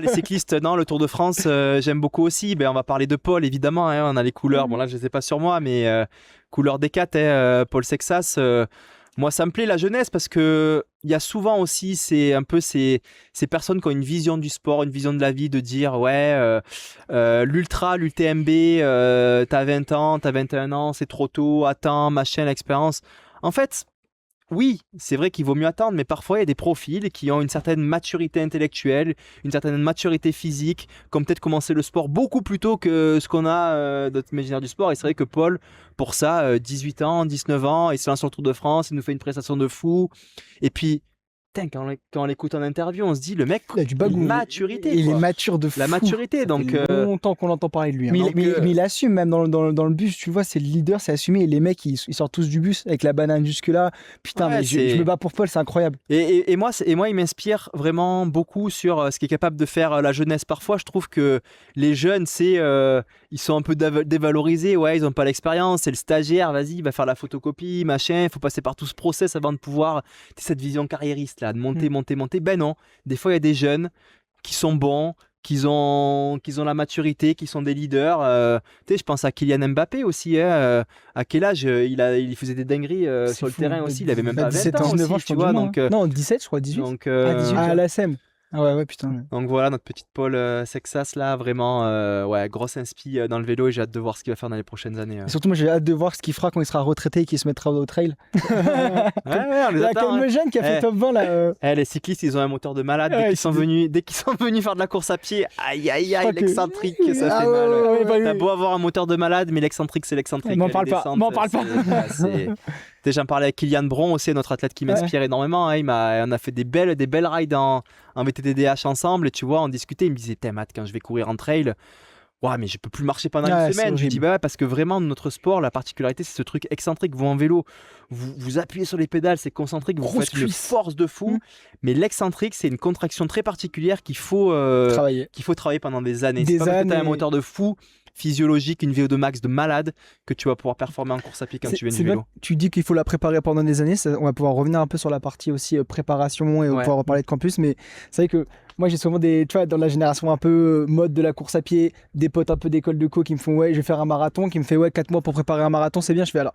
Speaker 3: Les cyclistes, non, le Tour de France, j'aime beaucoup aussi. On va parler de Paul, évidemment. On a les couleurs. Bon, là, je ne les ai pas sur moi, mais couleurs D4, Paul Sexas. Moi, ça me plaît la jeunesse parce qu'il y a souvent aussi ces personnes qui ont une vision du sport, une vision de la vie, de dire l'ultra, l'UTMB, t'as 20 ans, t'as 21 ans, c'est trop tôt, attends, machin, l'expérience. En fait, oui, c'est vrai qu'il vaut mieux attendre, mais parfois il y a des profils qui ont une certaine maturité intellectuelle, une certaine maturité physique, qui ont peut-être commencé le sport beaucoup plus tôt que ce qu'on a d'autres imaginaires du sport. Et c'est vrai que Paul, pour ça, 18 ans, 19 ans, il se lance sur le Tour de France, il nous fait une prestation de fou. Et puis, putain, quand on l'écoute en interview, on se dit, le mec,
Speaker 4: Il a du bagou.
Speaker 3: maturité.
Speaker 4: Il
Speaker 3: quoi.
Speaker 4: est mature de fou.
Speaker 3: La maturité, donc...
Speaker 1: Ça fait longtemps qu'on entend parler de lui. Hein.
Speaker 4: Mais il assume même dans le bus, tu vois, c'est le leader, c'est assumé. Et les mecs, ils sortent tous du bus avec la banane jusque-là. Putain,
Speaker 3: Ouais,
Speaker 4: mais je me bats pour Paul, c'est incroyable.
Speaker 3: Et moi, il m'inspire vraiment beaucoup sur ce qu'est capable de faire la jeunesse. Parfois, je trouve que les jeunes, ils sont un peu dévalorisés. Ouais, ils n'ont pas l'expérience. C'est le stagiaire, vas-y, il va faire la photocopie, machin. Il faut passer par tout ce process avant de pouvoir... cette vision carriériste, là, de monter. Ben non, des fois, il y a des jeunes qui sont bons, qui ont la maturité, qui sont des leaders. Tu sais, je pense à Kylian Mbappé aussi. À quel âge il faisait des dingueries sur le terrain aussi. Il avait même pas 20 ans
Speaker 4: 19 ans,
Speaker 3: aussi,
Speaker 4: je
Speaker 3: tu vois. Donc,
Speaker 4: non, 17, je crois, 18.
Speaker 3: donc,
Speaker 4: Ah, 18. À la SEM. Ah ouais, putain.
Speaker 3: donc voilà, notre petite Paul Sexas là, vraiment, grosse inspi dans le vélo et j'ai hâte de voir ce qu'il va faire dans les prochaines années.
Speaker 4: Et surtout, moi, j'ai hâte de voir ce qu'il fera quand il sera retraité et qu'il se mettra au trail.
Speaker 3: Ouais, on les
Speaker 4: Il y a
Speaker 3: attend.
Speaker 4: comme le jeune qui a fait top 20 là.
Speaker 3: Les cyclistes, ils ont un moteur de malade.
Speaker 4: Ouais,
Speaker 3: Dès qu'ils sont venus faire de la course à pied, aïe,
Speaker 4: Je crois que-
Speaker 3: l'excentrique, ça
Speaker 4: Ah
Speaker 3: fait
Speaker 4: ouais,
Speaker 3: mal.
Speaker 4: ouais, bah oui.
Speaker 3: T'as beau avoir un moteur de malade, mais l'excentrique, c'est l'excentrique.
Speaker 4: M'en
Speaker 3: Les
Speaker 4: parle pas,
Speaker 3: descentes,
Speaker 4: m'en parle pas.
Speaker 3: J'en parlais avec Kylian Bron aussi, notre athlète qui m'inspire énormément. Hein. On a fait des belles rides en VTTDH ensemble. Et tu vois, on discutait. Il me disait, Matt, quand je vais courir en trail, ouais, mais je peux plus marcher pendant une semaine. Je lui dis, bah ouais, parce que vraiment, notre sport, la particularité, c'est ce truc excentrique. Vous en vélo, vous appuyez sur les pédales, c'est concentrique, vous faites une force de fou. Mais l'excentrique, c'est une contraction très particulière qu'il faut travailler pendant des années. C'est pas parce que tu as un moteur de fou physiologique, une VO2 max de malade, que tu vas pouvoir performer en course à pied quand tu viens du vélo.
Speaker 4: Tu dis qu'il faut la préparer pendant des années, on va pouvoir revenir un peu sur la partie aussi préparation et on va pouvoir reparler de campus, mais c'est vrai que moi j'ai souvent tu vois, dans la génération un peu mode de la course à pied, des potes un peu d'école de co qui me font ouais je vais faire un marathon, qui me fait ouais 4 mois pour préparer un marathon, c'est bien. Je fais alors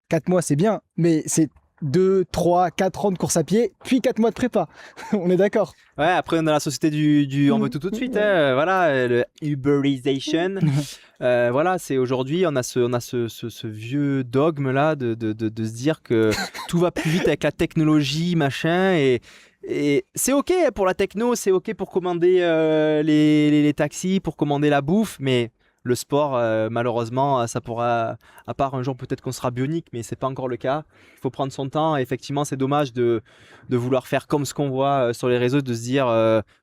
Speaker 4: 4 mois c'est bien, mais c'est 2, 3, 4 ans de course à pied, puis 4 mois de prépa. On est d'accord.
Speaker 3: Ouais, après on est dans la société du on veut tout de suite, hein, voilà, le Uberization. Voilà, c'est aujourd'hui, on a ce vieux dogme là de se dire que tout va plus vite avec la technologie, machin, et c'est ok pour la techno, c'est ok pour commander les taxis, pour commander la bouffe, mais le sport, malheureusement, ça pourra, à part un jour peut-être qu'on sera bionique, mais c'est pas encore le cas. Il faut prendre son temps. Et effectivement, c'est dommage de vouloir faire comme ce qu'on voit sur les réseaux, de se dire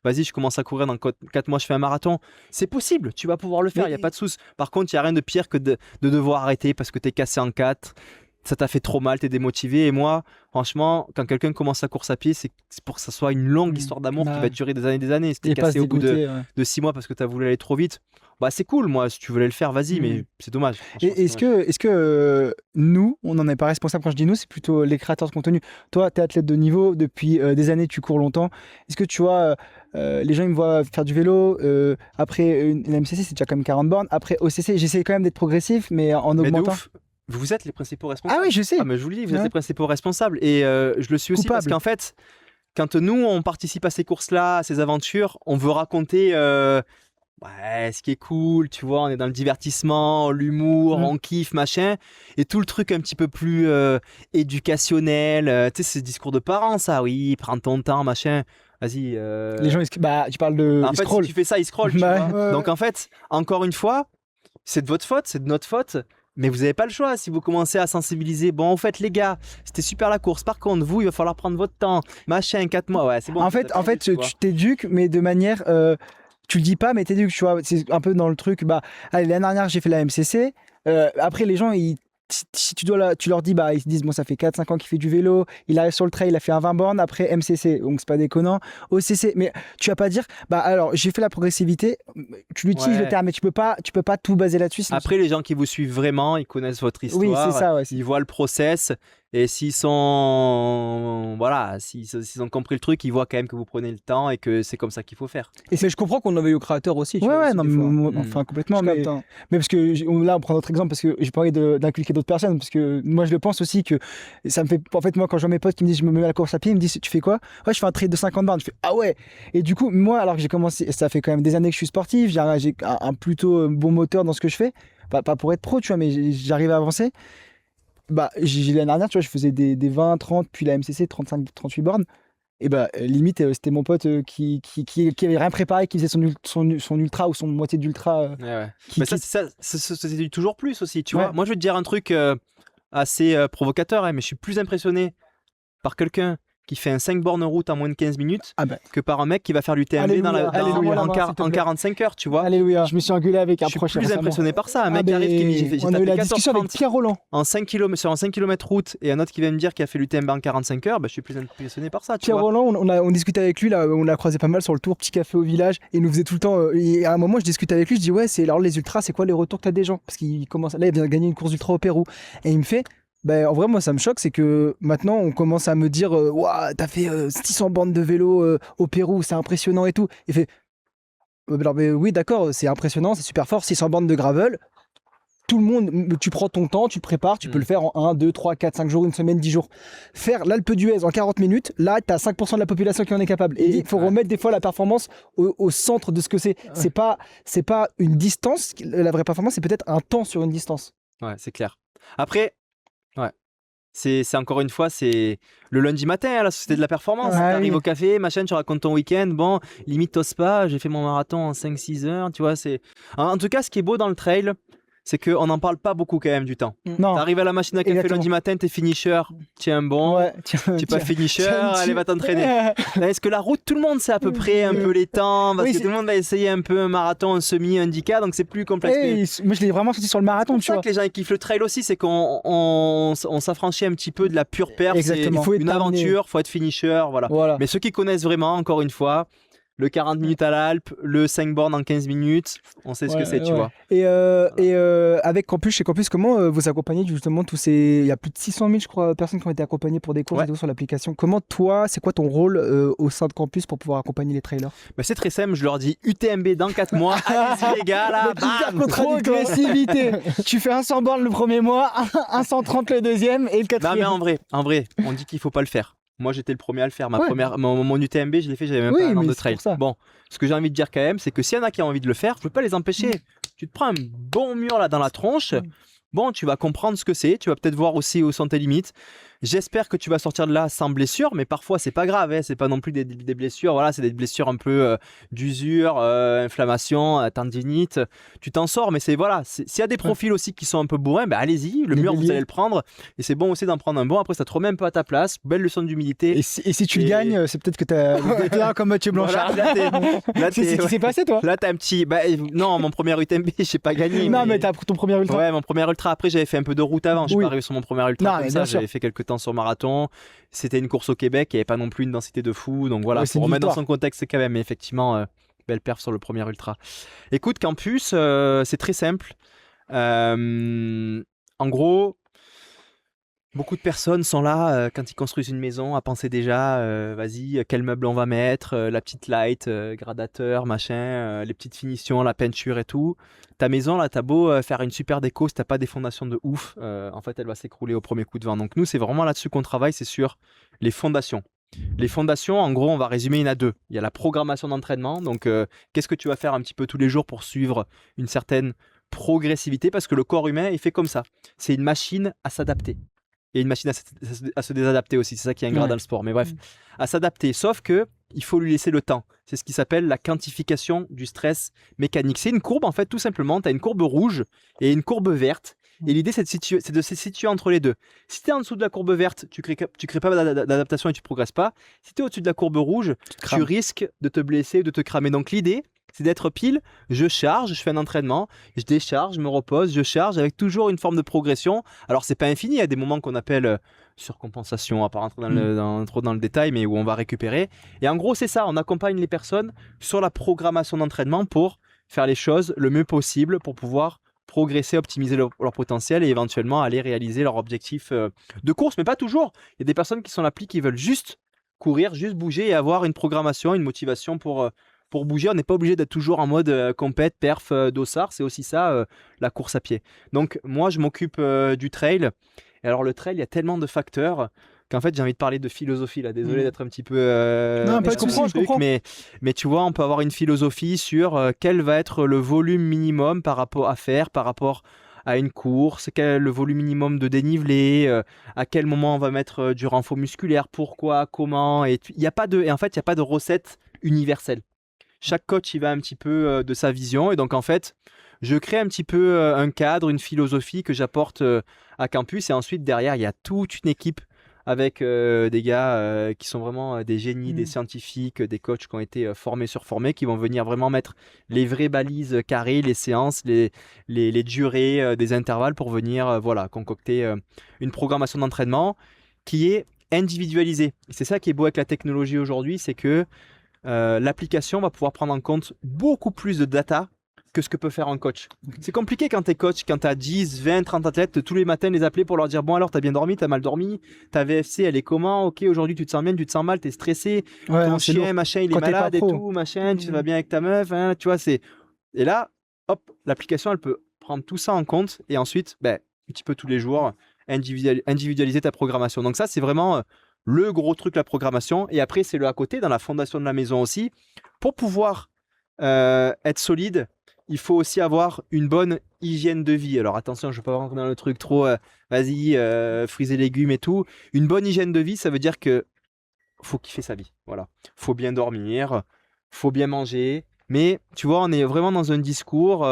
Speaker 3: vas-y, je commence à courir dans 4 mois, je fais un marathon. C'est possible, tu vas pouvoir le faire, il n'y a pas de souci. Par contre, il n'y a rien de pire que de devoir arrêter parce que tu es cassé en 4. Ça t'a fait trop mal, t'es démotivé. Et moi, franchement, quand quelqu'un commence sa course à pied, c'est pour que ça soit une longue histoire d'amour qui va durer des années. Si t'es cassé au bout de 6 mois parce que t'as voulu aller trop vite, bah c'est cool, moi, si tu voulais le faire, vas-y, mais c'est dommage.
Speaker 4: Et est-ce que nous, on n'en est pas responsable? Quand je dis nous, c'est plutôt les créateurs de contenu. Toi, t'es athlète de niveau, depuis des années, tu cours longtemps. Est-ce que tu vois, les gens ils me voient faire du vélo, après une MCC, c'est déjà quand même 40 bornes. Après OCC, j'essaie quand même d'être progressif, mais en augmentant.
Speaker 3: Vous êtes les principaux responsables.
Speaker 4: Ah oui, je sais.
Speaker 3: Ah, mais je vous le dis, vous êtes les principaux responsables. Et je le suis aussi parce qu'en fait, quand nous, on participe à ces courses-là, à ces aventures, on veut raconter ce qui est cool, tu vois, on est dans le divertissement, l'humour, on kiffe, machin. Et tout le truc un petit peu plus éducationnel, tu sais, ce discours de parents, ça, oui, prends ton temps, machin. Vas-y.
Speaker 4: Les gens, tu parles de.
Speaker 3: En fait, si tu fais ça, ils scrollent. Tu vois. Donc en fait, encore une fois, c'est de votre faute, c'est de notre faute. Mais vous n'avez pas le choix si vous commencez à sensibiliser. Bon, en fait, les gars, c'était super la course. Par contre, vous, il va falloir prendre votre temps. Machin, 4 mois. Ouais, c'est bon.
Speaker 4: En fait, tu t'éduques, mais de manière. Tu le dis pas, mais t'éduques, tu vois. C'est un peu dans le truc. Allez, l'année dernière, j'ai fait la MCC. Après, les gens, si tu leur dis, ils se disent, bon, ça fait 4-5 ans qu'il fait du vélo, il arrive sur le trail, il a fait un 20 bornes, après MCC, donc c'est pas déconnant. OCC, mais tu vas pas dire, alors j'ai fait la progressivité, tu l'utilises le terme, mais tu peux pas tout baser là-dessus.
Speaker 3: Après, les gens qui vous suivent vraiment, ils connaissent votre histoire,
Speaker 4: oui, c'est ça,
Speaker 3: ils voient le process. Et s'ils sont, s'ils ont compris le truc, ils voient quand même que vous prenez le temps et que c'est comme ça qu'il faut faire.
Speaker 1: Mais je comprends qu'on en veille au créateur aussi.
Speaker 4: Enfin complètement. Mais parce que là, on prend notre exemple parce que j'ai pas envie d'inculquer d'autres personnes parce que moi, je le pense aussi que ça me fait. En fait, moi, quand je vois mes potes qui me disent je me mets à la course à pied, ils me disent tu fais quoi? Ouais, je fais un trail de 50 bornes. Je fais ah ouais. Et du coup, moi, alors que j'ai commencé, ça fait quand même des années que je suis sportif, j'ai un plutôt bon moteur dans ce que je fais. Pas pour être pro, tu vois, mais j'arrive à avancer. l'année dernière, tu vois, je faisais des 20, 30, puis la MCC 35, 38 bornes. Et limite, c'était mon pote qui avait rien préparé, qui faisait son ultra ou son moitié d'ultra.
Speaker 3: Mais ça, c'est toujours plus aussi, tu vois. Moi, je vais te dire un truc assez provocateur, mais je suis plus impressionné par quelqu'un qui fait un 5 bornes route en moins de 15 minutes que par un mec qui va faire du TMB en 45 heures, tu vois.
Speaker 4: Alléluia, je me suis engueulé avec un
Speaker 3: proche. Je suis plus impressionné par ça. Un mec qui arrive,
Speaker 4: on a eu la discussion avec Pierre Roland.
Speaker 3: Sur un 5 km route et un autre qui vient me dire qu'il a fait du TMB en 45 heures, je suis plus impressionné par ça.
Speaker 1: Pierre Roland, on discutait avec lui, là, on l'a croisé pas mal sur le tour, petit café au village, et il nous faisait tout le temps. Et à un moment, je discutais avec lui, je dis alors les ultras, c'est quoi les retours que t'as des gens? Parce qu'il commence, là, il vient de gagner une course ultra au Pérou. Et il me fait. En vrai, moi, ça me choque, c'est que maintenant, on commence à me dire Waouh, t'as fait 600 bornes de vélo au Pérou, c'est impressionnant et tout. Il fait oui, d'accord, c'est impressionnant, c'est super fort, 600 bornes de gravel. Tout le monde, tu prends ton temps, tu te prépares, tu peux le faire en 1, 2, 3, 4, 5 jours, une semaine, 10 jours. Faire l'Alpe d'Huez en 40 minutes, là, t'as 5% de la population qui en est capable. Et il faut remettre des fois la performance au centre de ce que c'est. Ouais. C'est pas une distance, la vraie performance, c'est peut-être un temps sur une distance.
Speaker 3: Ouais, c'est clair. Après, c'est encore une fois, c'est le lundi matin à la Société de la Performance. T'arrives au café, machin, tu racontes ton week-end. Limite, t'oses pas, j'ai fait mon marathon en 5-6 heures, tu vois. En tout cas, ce qui est beau dans le trail, c'est qu'on n'en parle pas beaucoup quand même du temps. T'arrives à la machine à café lundi matin, t'es finisher, tiens bon, tu es pas finisher, allez va t'entraîner. Est-ce que la route, tout le monde sait à peu près un peu les temps, parce que tout le monde va essayer un peu un marathon, un semi, un 10K, donc c'est plus complexe.
Speaker 4: Moi je l'ai vraiment senti sur le marathon, tu vois.
Speaker 3: C'est pour ça que les gens qui kiffent le trail aussi, c'est qu'on s'affranchit un petit peu de la pure perf.
Speaker 4: Exactement.
Speaker 3: C'est une aventure, faut être finisher, voilà. Mais ceux qui connaissent vraiment, encore une fois, le 40 minutes à l'Alpe, le 5 bornes en 15 minutes, on sait ce que c'est, tu vois.
Speaker 1: Et avec Campus, chez Campus, comment vous accompagnez justement tous ces... Il y a plus de 600 000, je crois, personnes qui ont été accompagnées pour des courses et tout sur l'application. Comment toi, c'est quoi ton rôle au sein de Campus pour pouvoir accompagner les trailers?
Speaker 3: C'est très simple, je leur dis UTMB dans 4 mois, allez-y les gars, là,
Speaker 4: progressivité. Tu fais un 100 bornes le premier mois, un 130 le deuxième et le quatrième.
Speaker 3: Non mais en vrai, on dit qu'il faut pas le faire. Moi, j'étais le premier à le faire. Mon UTMB, je l'ai fait, j'avais même pas un an de trail. Bon, ce que j'ai envie de dire quand même, c'est que s'il y en a qui ont envie de le faire, je ne peux pas les empêcher. Tu te prends un bon mur là dans la tronche. Bon, tu vas comprendre ce que c'est. Tu vas peut-être voir aussi où sont tes limites. J'espère que tu vas sortir de là sans blessure, mais parfois c'est pas grave, c'est pas non plus des blessures, voilà, c'est des blessures un peu d'usure, inflammation, tendinite, tu t'en sors, mais s'il y a des profils aussi qui sont un peu bourrins, allez-y, le mur vous allez le prendre, et c'est bon aussi d'en prendre un bon, après ça te remet un peu à ta place, belle leçon d'humilité.
Speaker 4: Et si tu le gagnes, c'est peut-être que t'es là comme Mathieu Blanchard.
Speaker 3: Là,
Speaker 4: c'est ce qui s'est passé toi.
Speaker 3: Là t'as un petit, non, mon premier UTMB, j'ai pas gagné.
Speaker 4: Non, mais t'as pris ton premier ultra.
Speaker 3: Ouais, mon premier ultra, après j'avais fait un peu de route avant, je suis pas arrivé sur mon premier ultra, comme ça, j'avais fait quelques temps sur marathon. C'était une course au Québec, il n'y avait pas non plus une densité de fou, donc voilà, pour remettre dans son contexte quand même, mais effectivement, belle perf sur le premier ultra. Écoute, Campus, c'est très simple. En gros, beaucoup de personnes sont là quand ils construisent une maison à penser déjà, vas-y, quel meuble on va mettre, la petite light, gradateur, machin, les petites finitions, la peinture et tout. Ta maison, là, t'as beau faire une super déco, si t'as pas des fondations de ouf, en fait, elle va s'écrouler au premier coup de vent. Donc nous, c'est vraiment là-dessus qu'on travaille, c'est sur les fondations. Les fondations, en gros, on va résumer, il y en a deux. Il y a la programmation d'entraînement, donc qu'est-ce que tu vas faire un petit peu tous les jours pour suivre une certaine progressivité, parce que le corps humain, il fait comme ça. C'est une machine à s'adapter. Et une machine à se désadapter aussi, c'est ça qui est ingrat dans le sport, mais bref, à s'adapter, sauf que il faut lui laisser le temps. C'est ce qui s'appelle la quantification du stress mécanique. C'est une courbe, en fait, tout simplement, tu as une courbe rouge et une courbe verte, et l'idée c'est de se situer entre les deux. Si tu es en dessous de la courbe verte, tu crées pas d'adaptation et tu progresses pas. Si tu es au-dessus de la courbe rouge, tu risques de te blesser ou de te cramer. Donc l'idée, c'est d'être pile, je charge, je fais un entraînement, je décharge, je me repose, je charge, avec toujours une forme de progression. Alors c'est pas infini, il y a des moments qu'on appelle surcompensation, on va pas rentrer trop dans le détail, mais où on va récupérer. Et en gros c'est ça, on accompagne les personnes sur la programmation d'entraînement pour faire les choses le mieux possible, pour pouvoir progresser, optimiser leur potentiel et éventuellement aller réaliser leur objectif de course, mais pas toujours. Il y a des personnes qui sont l'appli qui veulent juste courir, juste bouger et avoir une programmation, une motivation pour bouger. On n'est pas obligé d'être toujours en mode compète, perf, dossard. C'est aussi ça, la course à pied. Donc, moi, je m'occupe du trail. Et alors, le trail, il y a tellement de facteurs qu'en fait, j'ai envie de parler de philosophie. Là. Désolé d'être un petit peu...
Speaker 4: non, pas de soucis, je comprends.
Speaker 3: Mais tu vois, on peut avoir une philosophie sur quel va être le volume minimum par rapport à à une course, quel est le volume minimum de dénivelé, à quel moment on va mettre du renfort musculaire, pourquoi, comment. Et en fait, il n'y a pas de recette universelle. Chaque coach, il va un petit peu de sa vision. Et donc, en fait, je crée un petit peu un cadre, une philosophie que j'apporte à Campus. Et ensuite, derrière, il y a toute une équipe avec des gars qui sont vraiment des génies, des scientifiques, des coachs qui ont été formés sur formés, qui vont venir vraiment mettre les vraies balises carrées, les séances, les durées des intervalles pour venir concocter une programmation d'entraînement qui est individualisée. Et c'est ça qui est beau avec la technologie aujourd'hui, c'est que l'application va pouvoir prendre en compte beaucoup plus de data que ce que peut faire un coach. C'est compliqué quand tu es coach, quand tu as 10, 20, 30 athlètes, tous les matins les appeler pour leur dire bon alors t'as bien dormi, t'as mal dormi, ta VFC elle est comment, ok aujourd'hui tu te sens bien, tu te sens mal, t'es stressé, ton chien machin il est malade et tout, machin, tu vas bien avec ta meuf, hein, tu vois c'est... Et là, hop, l'application elle peut prendre tout ça en compte et ensuite, un petit peu tous les jours, individualiser ta programmation. Donc ça c'est vraiment le gros truc la programmation et après c'est le à côté dans la fondation de la maison aussi, pour pouvoir être solide. Il faut aussi avoir une bonne hygiène de vie. Alors attention, je ne vais pas rentrer dans le truc trop, fruits et légumes et tout. Une bonne hygiène de vie, ça veut dire que faut kiffer sa vie. Voilà. Faut bien dormir, faut bien manger. Mais tu vois, on est vraiment dans un discours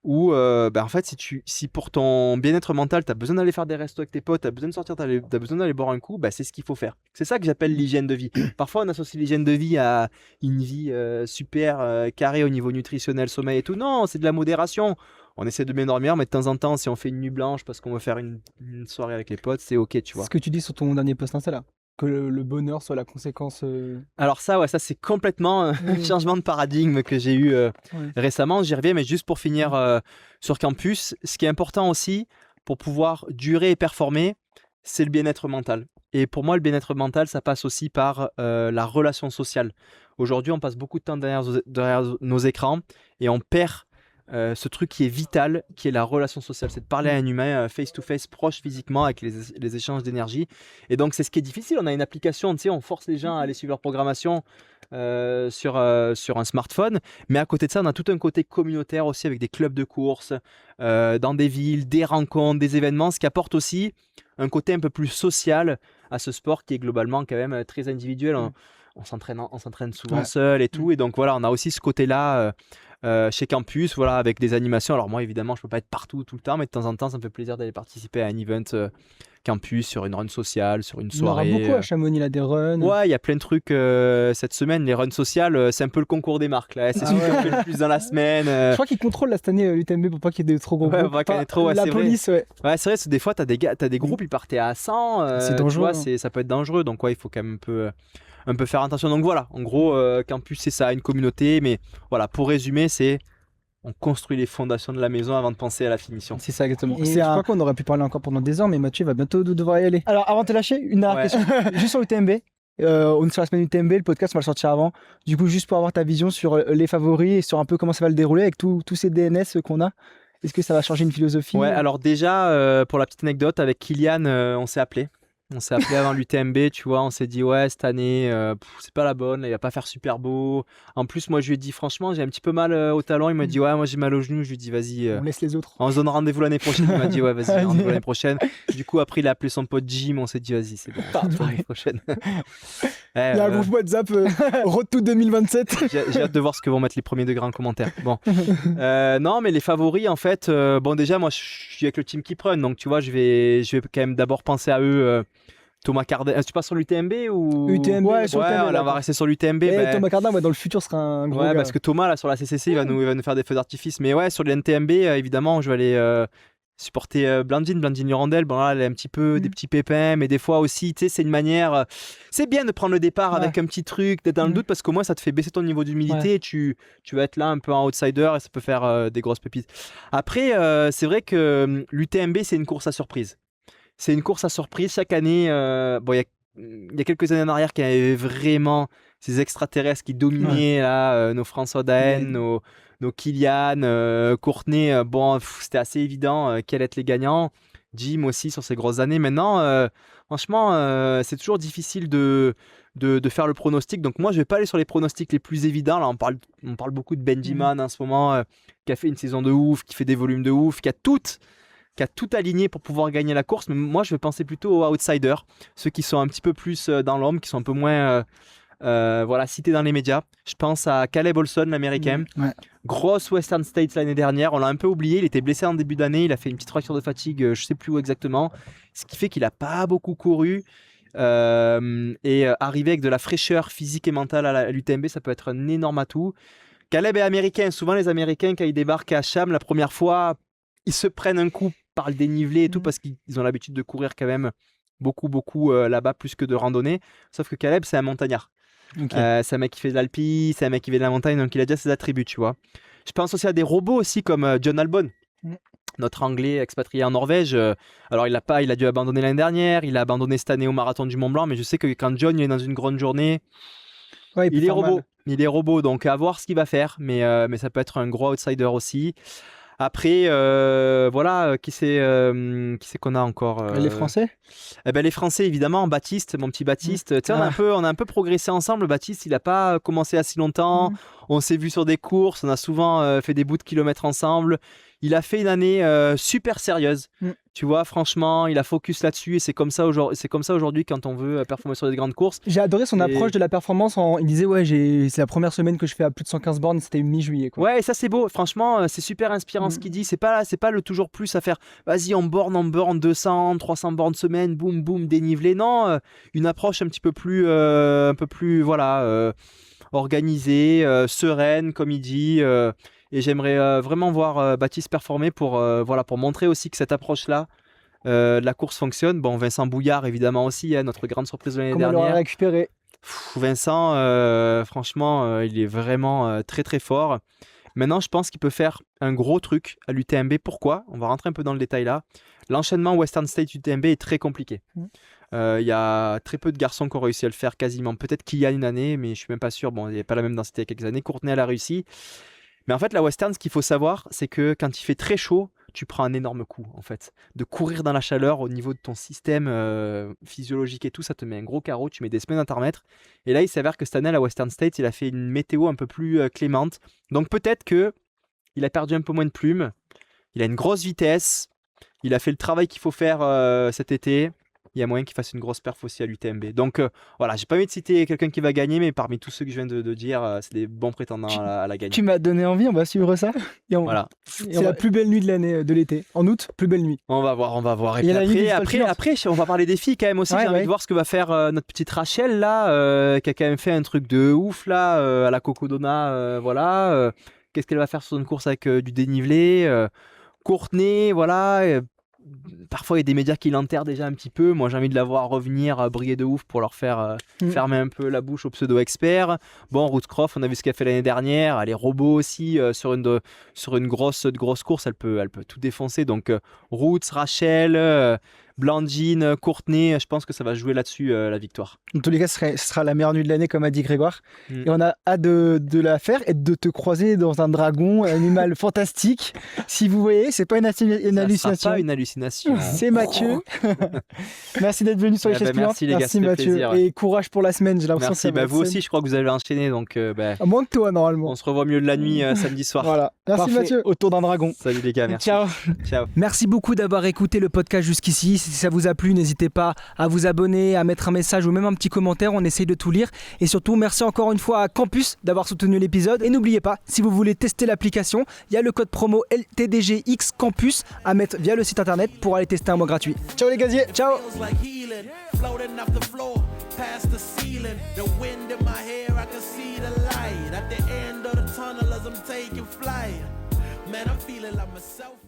Speaker 3: où, en fait, si pour ton bien-être mental, tu as besoin d'aller faire des restos avec tes potes, tu as besoin de sortir, tu as besoin d'aller boire un coup, c'est ce qu'il faut faire. C'est ça que j'appelle l'hygiène de vie. Parfois, on associe l'hygiène de vie à une vie super carrée au niveau nutritionnel, sommeil et tout. Non, c'est de la modération. On essaie de bien dormir, mais de temps en temps, si on fait une nuit blanche parce qu'on veut faire une soirée avec les potes, c'est ok, tu vois.
Speaker 4: Ce que tu dis sur ton dernier post Insta là, que le bonheur soit la conséquence.
Speaker 3: Alors ça, ça c'est complètement un changement de paradigme que j'ai eu récemment. J'y reviens, mais juste pour finir sur Campus, ce qui est important aussi pour pouvoir durer et performer, c'est le bien-être mental. Et pour moi, le bien-être mental, ça passe aussi par la relation sociale. Aujourd'hui, on passe beaucoup de temps derrière nos écrans et on perd ce truc qui est vital, qui est la relation sociale. C'est de parler à un humain face-to-face, proche physiquement, avec les échanges d'énergie. Et donc, c'est ce qui est difficile. On a une application, tu sais, on force les gens à aller suivre leur programmation sur un smartphone. Mais à côté de ça, on a tout un côté communautaire aussi, avec des clubs de course, dans des villes, des rencontres, des événements, ce qui apporte aussi un côté un peu plus social à ce sport qui est globalement quand même très individuel. On s'entraîne souvent seul et tout. Et donc, voilà, on a aussi ce côté-là chez Campus, voilà, avec des animations. Alors moi, évidemment, je peux pas être partout tout le temps, mais de temps en temps, ça me fait plaisir d'aller participer à un event Campus, sur une run sociale, sur une soirée.
Speaker 4: Il y en aura beaucoup à Chamonix, là, des runs.
Speaker 3: Ouais, il y a plein de trucs cette semaine. Les runs sociales, c'est un peu le concours des marques. Là. C'est celui qui fait le plus dans la semaine.
Speaker 4: Je crois qu'ils contrôlent là, cette année l'UTMB pour pas qu'il y ait des trop gros groupes.
Speaker 3: La
Speaker 4: police,
Speaker 3: ouais, c'est vrai, des fois, tu as des groupes, ils partaient à 100.
Speaker 4: C'est dangereux.
Speaker 3: Tu vois, ça peut être dangereux. Donc, il faut quand même un peu faire attention. Donc, voilà, en gros, Campus, c'est ça, une communauté. Mais voilà, pour résumer, c'est on construit les fondations de la maison avant de penser à la finition.
Speaker 4: C'est ça, exactement.
Speaker 1: Je crois qu'on aurait pu parler encore pendant des heures, mais Mathieu va bientôt devoir y aller. Alors, avant de te lâcher, une dernière question. Juste sur l'UTMB. On est sur la semaine UTMB, le podcast on va le sortir avant. Du coup, juste pour avoir ta vision sur les favoris et sur un peu comment ça va le dérouler avec tous ces DNS qu'on a. Est-ce que ça va changer une philosophie?
Speaker 3: Ouais, alors déjà, pour la petite anecdote, avec Kylian, on s'est appelé. On s'est appelé avant l'UTMB, tu vois, on s'est dit ouais, cette année, c'est pas la bonne, il va pas faire super beau. En plus, moi, je lui ai dit franchement, j'ai un petit peu mal au talon. Il m'a dit ouais, moi j'ai mal au genou. Je lui ai dit vas-y.
Speaker 4: On laisse les autres.
Speaker 3: On se donne rendez-vous l'année prochaine. Il m'a dit ouais, vas-y, rendez-vous l'année prochaine. Du coup, après, il a appelé son pote Jim. On s'est dit vas-y, c'est bon, l'année prochaine.
Speaker 1: Il y a un groupe WhatsApp Road to 2027.
Speaker 3: J'ai hâte de voir ce que vont mettre les premiers degrés en commentaire. Bon, non, mais les favoris, en fait, bon, déjà, moi, je suis avec le team Keep Run, donc tu vois, je vais quand même d'abord penser à eux. Thomas Cardin, tu passes sur l'UTMB ou
Speaker 1: UTMB,
Speaker 3: ouais, sur l'UTMB, on va rester sur l'UTMB.
Speaker 1: Thomas Cardin, dans le futur, sera un gros gars.
Speaker 3: Parce que Thomas, là, sur la CCC, il va nous faire des feux d'artifice. Mais ouais, sur l'NTMB, évidemment, je vais aller supporter Blandine Lurandel. Bon, là, elle a un petit peu des petits pépins, mais des fois aussi, tu sais, c'est une manière. C'est bien de prendre le départ avec un petit truc, d'être dans le doute, parce qu'au moins, ça te fait baisser ton niveau d'humilité. Et tu vas être là un peu en outsider et ça peut faire des grosses pépites. Après, c'est vrai que l'UTMB, c'est une course à surprise. C'est une course à surprise chaque année. Bon, il y a quelques années en arrière qu'il y avait vraiment ces extraterrestres qui dominaient là, nos François Daen, nos Kylian, Courtenay. Bon, c'était assez évident quels étaient les gagnants. Jim aussi sur ces grosses années. Maintenant, franchement, c'est toujours difficile de faire le pronostic. Donc moi, je vais pas aller sur les pronostics les plus évidents. Là, on parle beaucoup de Benjamin en ce moment, qui a fait une saison de ouf, qui fait des volumes de ouf, qui a toutes qui a tout aligné pour pouvoir gagner la course. Mais moi, je vais penser plutôt aux outsiders, ceux qui sont un petit peu plus dans l'ombre, qui sont un peu moins cités dans les médias. Je pense à Caleb Olson, l'américain.
Speaker 4: Ouais.
Speaker 3: Grosse Western States l'année dernière. On l'a un peu oublié. Il était blessé en début d'année. Il a fait une petite fracture de fatigue, je ne sais plus où exactement. Ce qui fait qu'il n'a pas beaucoup couru. Arriver avec de la fraîcheur physique et mentale à l'UTMB, ça peut être un énorme atout. Caleb est américain. Souvent, les Américains, quand ils débarquent à Cham la première fois, ils se prennent un coup par le dénivelé et tout parce qu'ils ont l'habitude de courir quand même beaucoup là-bas plus que de randonnée. Sauf que Caleb, c'est un montagnard.
Speaker 4: Okay.
Speaker 3: C'est un mec qui fait de l'alpi, c'est un mec qui vient de la montagne, donc il a déjà ses attributs, tu vois. Je pense aussi à des robots aussi comme John Albon, notre Anglais expatrié en Norvège. Alors il a dû abandonner l'année dernière, il a abandonné cette année au marathon du Mont Blanc, mais je sais que quand John il est dans une grande journée, il est robot, donc à voir ce qu'il va faire, mais ça peut être un gros outsider aussi. Après, qui c'est qu'on a encore
Speaker 4: Les Français
Speaker 3: les Français, évidemment. Baptiste, mon petit Baptiste. Tu sais, on a un peu progressé ensemble. Baptiste, il n'a pas commencé assez longtemps. On s'est vu sur des courses. On a souvent fait des bouts de kilomètres ensemble. Il a fait une année super sérieuse. Tu vois, franchement, il a focus là-dessus et c'est comme ça aujourd'hui quand on veut performer sur des grandes courses.
Speaker 1: J'ai adoré son approche de la performance. Il disait c'est la première semaine que je fais à plus de 115 bornes, c'était mi-juillet. Quoi.
Speaker 3: Ouais, et ça c'est beau. Franchement, c'est super inspirant ce qu'il dit. C'est pas le toujours plus à faire. Vas-y, on borne 200, 300 bornes semaine, boum boum dénivelé. Non, une approche un petit peu plus, organisée, sereine, comme il dit. Et j'aimerais vraiment voir Baptiste performer pour montrer aussi que cette approche-là de la course fonctionne. Bon, Vincent Bouillard, évidemment aussi, notre grande surprise de l'année dernière.
Speaker 1: Comment on l'a récupéré
Speaker 3: Vincent, franchement, il est vraiment très très fort. Maintenant, je pense qu'il peut faire un gros truc à l'UTMB. Pourquoi ? On va rentrer un peu dans le détail là. L'enchaînement Western States UTMB est très compliqué. Il y a très peu de garçons qui ont réussi à le faire quasiment. Peut-être Kylian une année, mais je ne suis même pas sûr. Bon, il n'y a pas la même densité il y a quelques années. Courtenay l'a réussi. Mais en fait, la Western, ce qu'il faut savoir, c'est que quand il fait très chaud, tu prends un énorme coup, en fait. De courir dans la chaleur au niveau de ton système physiologique et tout, ça te met un gros carreau, tu mets des semaines à t'en remettre. Et là, il s'avère que cette année, à la Western States, il a fait une météo un peu plus clémente. Donc peut-être qu'il a perdu un peu moins de plumes, il a une grosse vitesse, il a fait le travail qu'il faut faire cet été. Il y a moyen qu'il fasse une grosse perf aussi à l'UTMB. Donc j'ai pas envie de citer quelqu'un qui va gagner, mais parmi tous ceux que je viens de dire, c'est des bons prétendants à la gagne.
Speaker 1: Tu m'as donné envie, on va suivre ça.
Speaker 3: Voilà.
Speaker 1: C'est la plus belle nuit de l'année, de l'été. En août, plus belle nuit.
Speaker 3: On va voir. Et puis après, on va parler des filles quand même aussi. J'ai envie de voir ce que va faire notre petite Rachel là, qui a quand même fait un truc de ouf là, à la Cocodona. Qu'est-ce qu'elle va faire sur une course avec du dénivelé Courtenay, parfois il y a des médias qui l'enterrent déjà un petit peu. Moi j'ai envie de la voir revenir briller de ouf pour leur faire fermer un peu la bouche aux pseudo-experts. Bon, Ruth Croft, on a vu ce qu'elle fait l'année dernière. Elle est robot aussi sur une grosse course, elle peut tout défoncer. Donc Ruth, Rachel, Blandine, Courtenay, je pense que ça va jouer là-dessus la victoire.
Speaker 4: Dans tous les cas, ce sera la meilleure nuit de l'année, comme a dit Grégoire. Et on a hâte de la faire et de te croiser dans un dragon, un animal fantastique. Si vous voyez, c'est pas une hallucination.
Speaker 3: C'est pas une hallucination.
Speaker 4: C'est Mathieu. Merci d'être venu sur les chaises pliantes.
Speaker 3: Merci les gars, c'était
Speaker 4: Mathieu.
Speaker 3: plaisir,
Speaker 4: Et courage pour la semaine. J'ai l'impression
Speaker 3: merci.
Speaker 4: que ça va
Speaker 3: Vous aussi, je crois que vous avez enchaîné. Donc,
Speaker 4: moins que toi, normalement.
Speaker 3: On se revoit au milieu de la nuit samedi soir.
Speaker 4: Voilà. Merci
Speaker 1: Parfait.
Speaker 4: Mathieu. Autour d'un dragon.
Speaker 3: Salut les gars, merci.
Speaker 4: Ciao.
Speaker 1: Merci beaucoup d'avoir écouté le podcast jusqu'ici. Si ça vous a plu, n'hésitez pas à vous abonner, à mettre un message ou même un petit commentaire. On essaye de tout lire. Et surtout, merci encore une fois à Campus d'avoir soutenu l'épisode. Et n'oubliez pas, si vous voulez tester l'application, il y a le code promo LTDGX Campus à mettre via le site internet pour aller tester un mois gratuit. Ciao les gaziers. Ciao.
Speaker 2: Floating off the floor, past the ceiling. The wind in my hair, I can see the light. At the end of the tunnel as I'm taking flight. Man, I'm feeling like myself.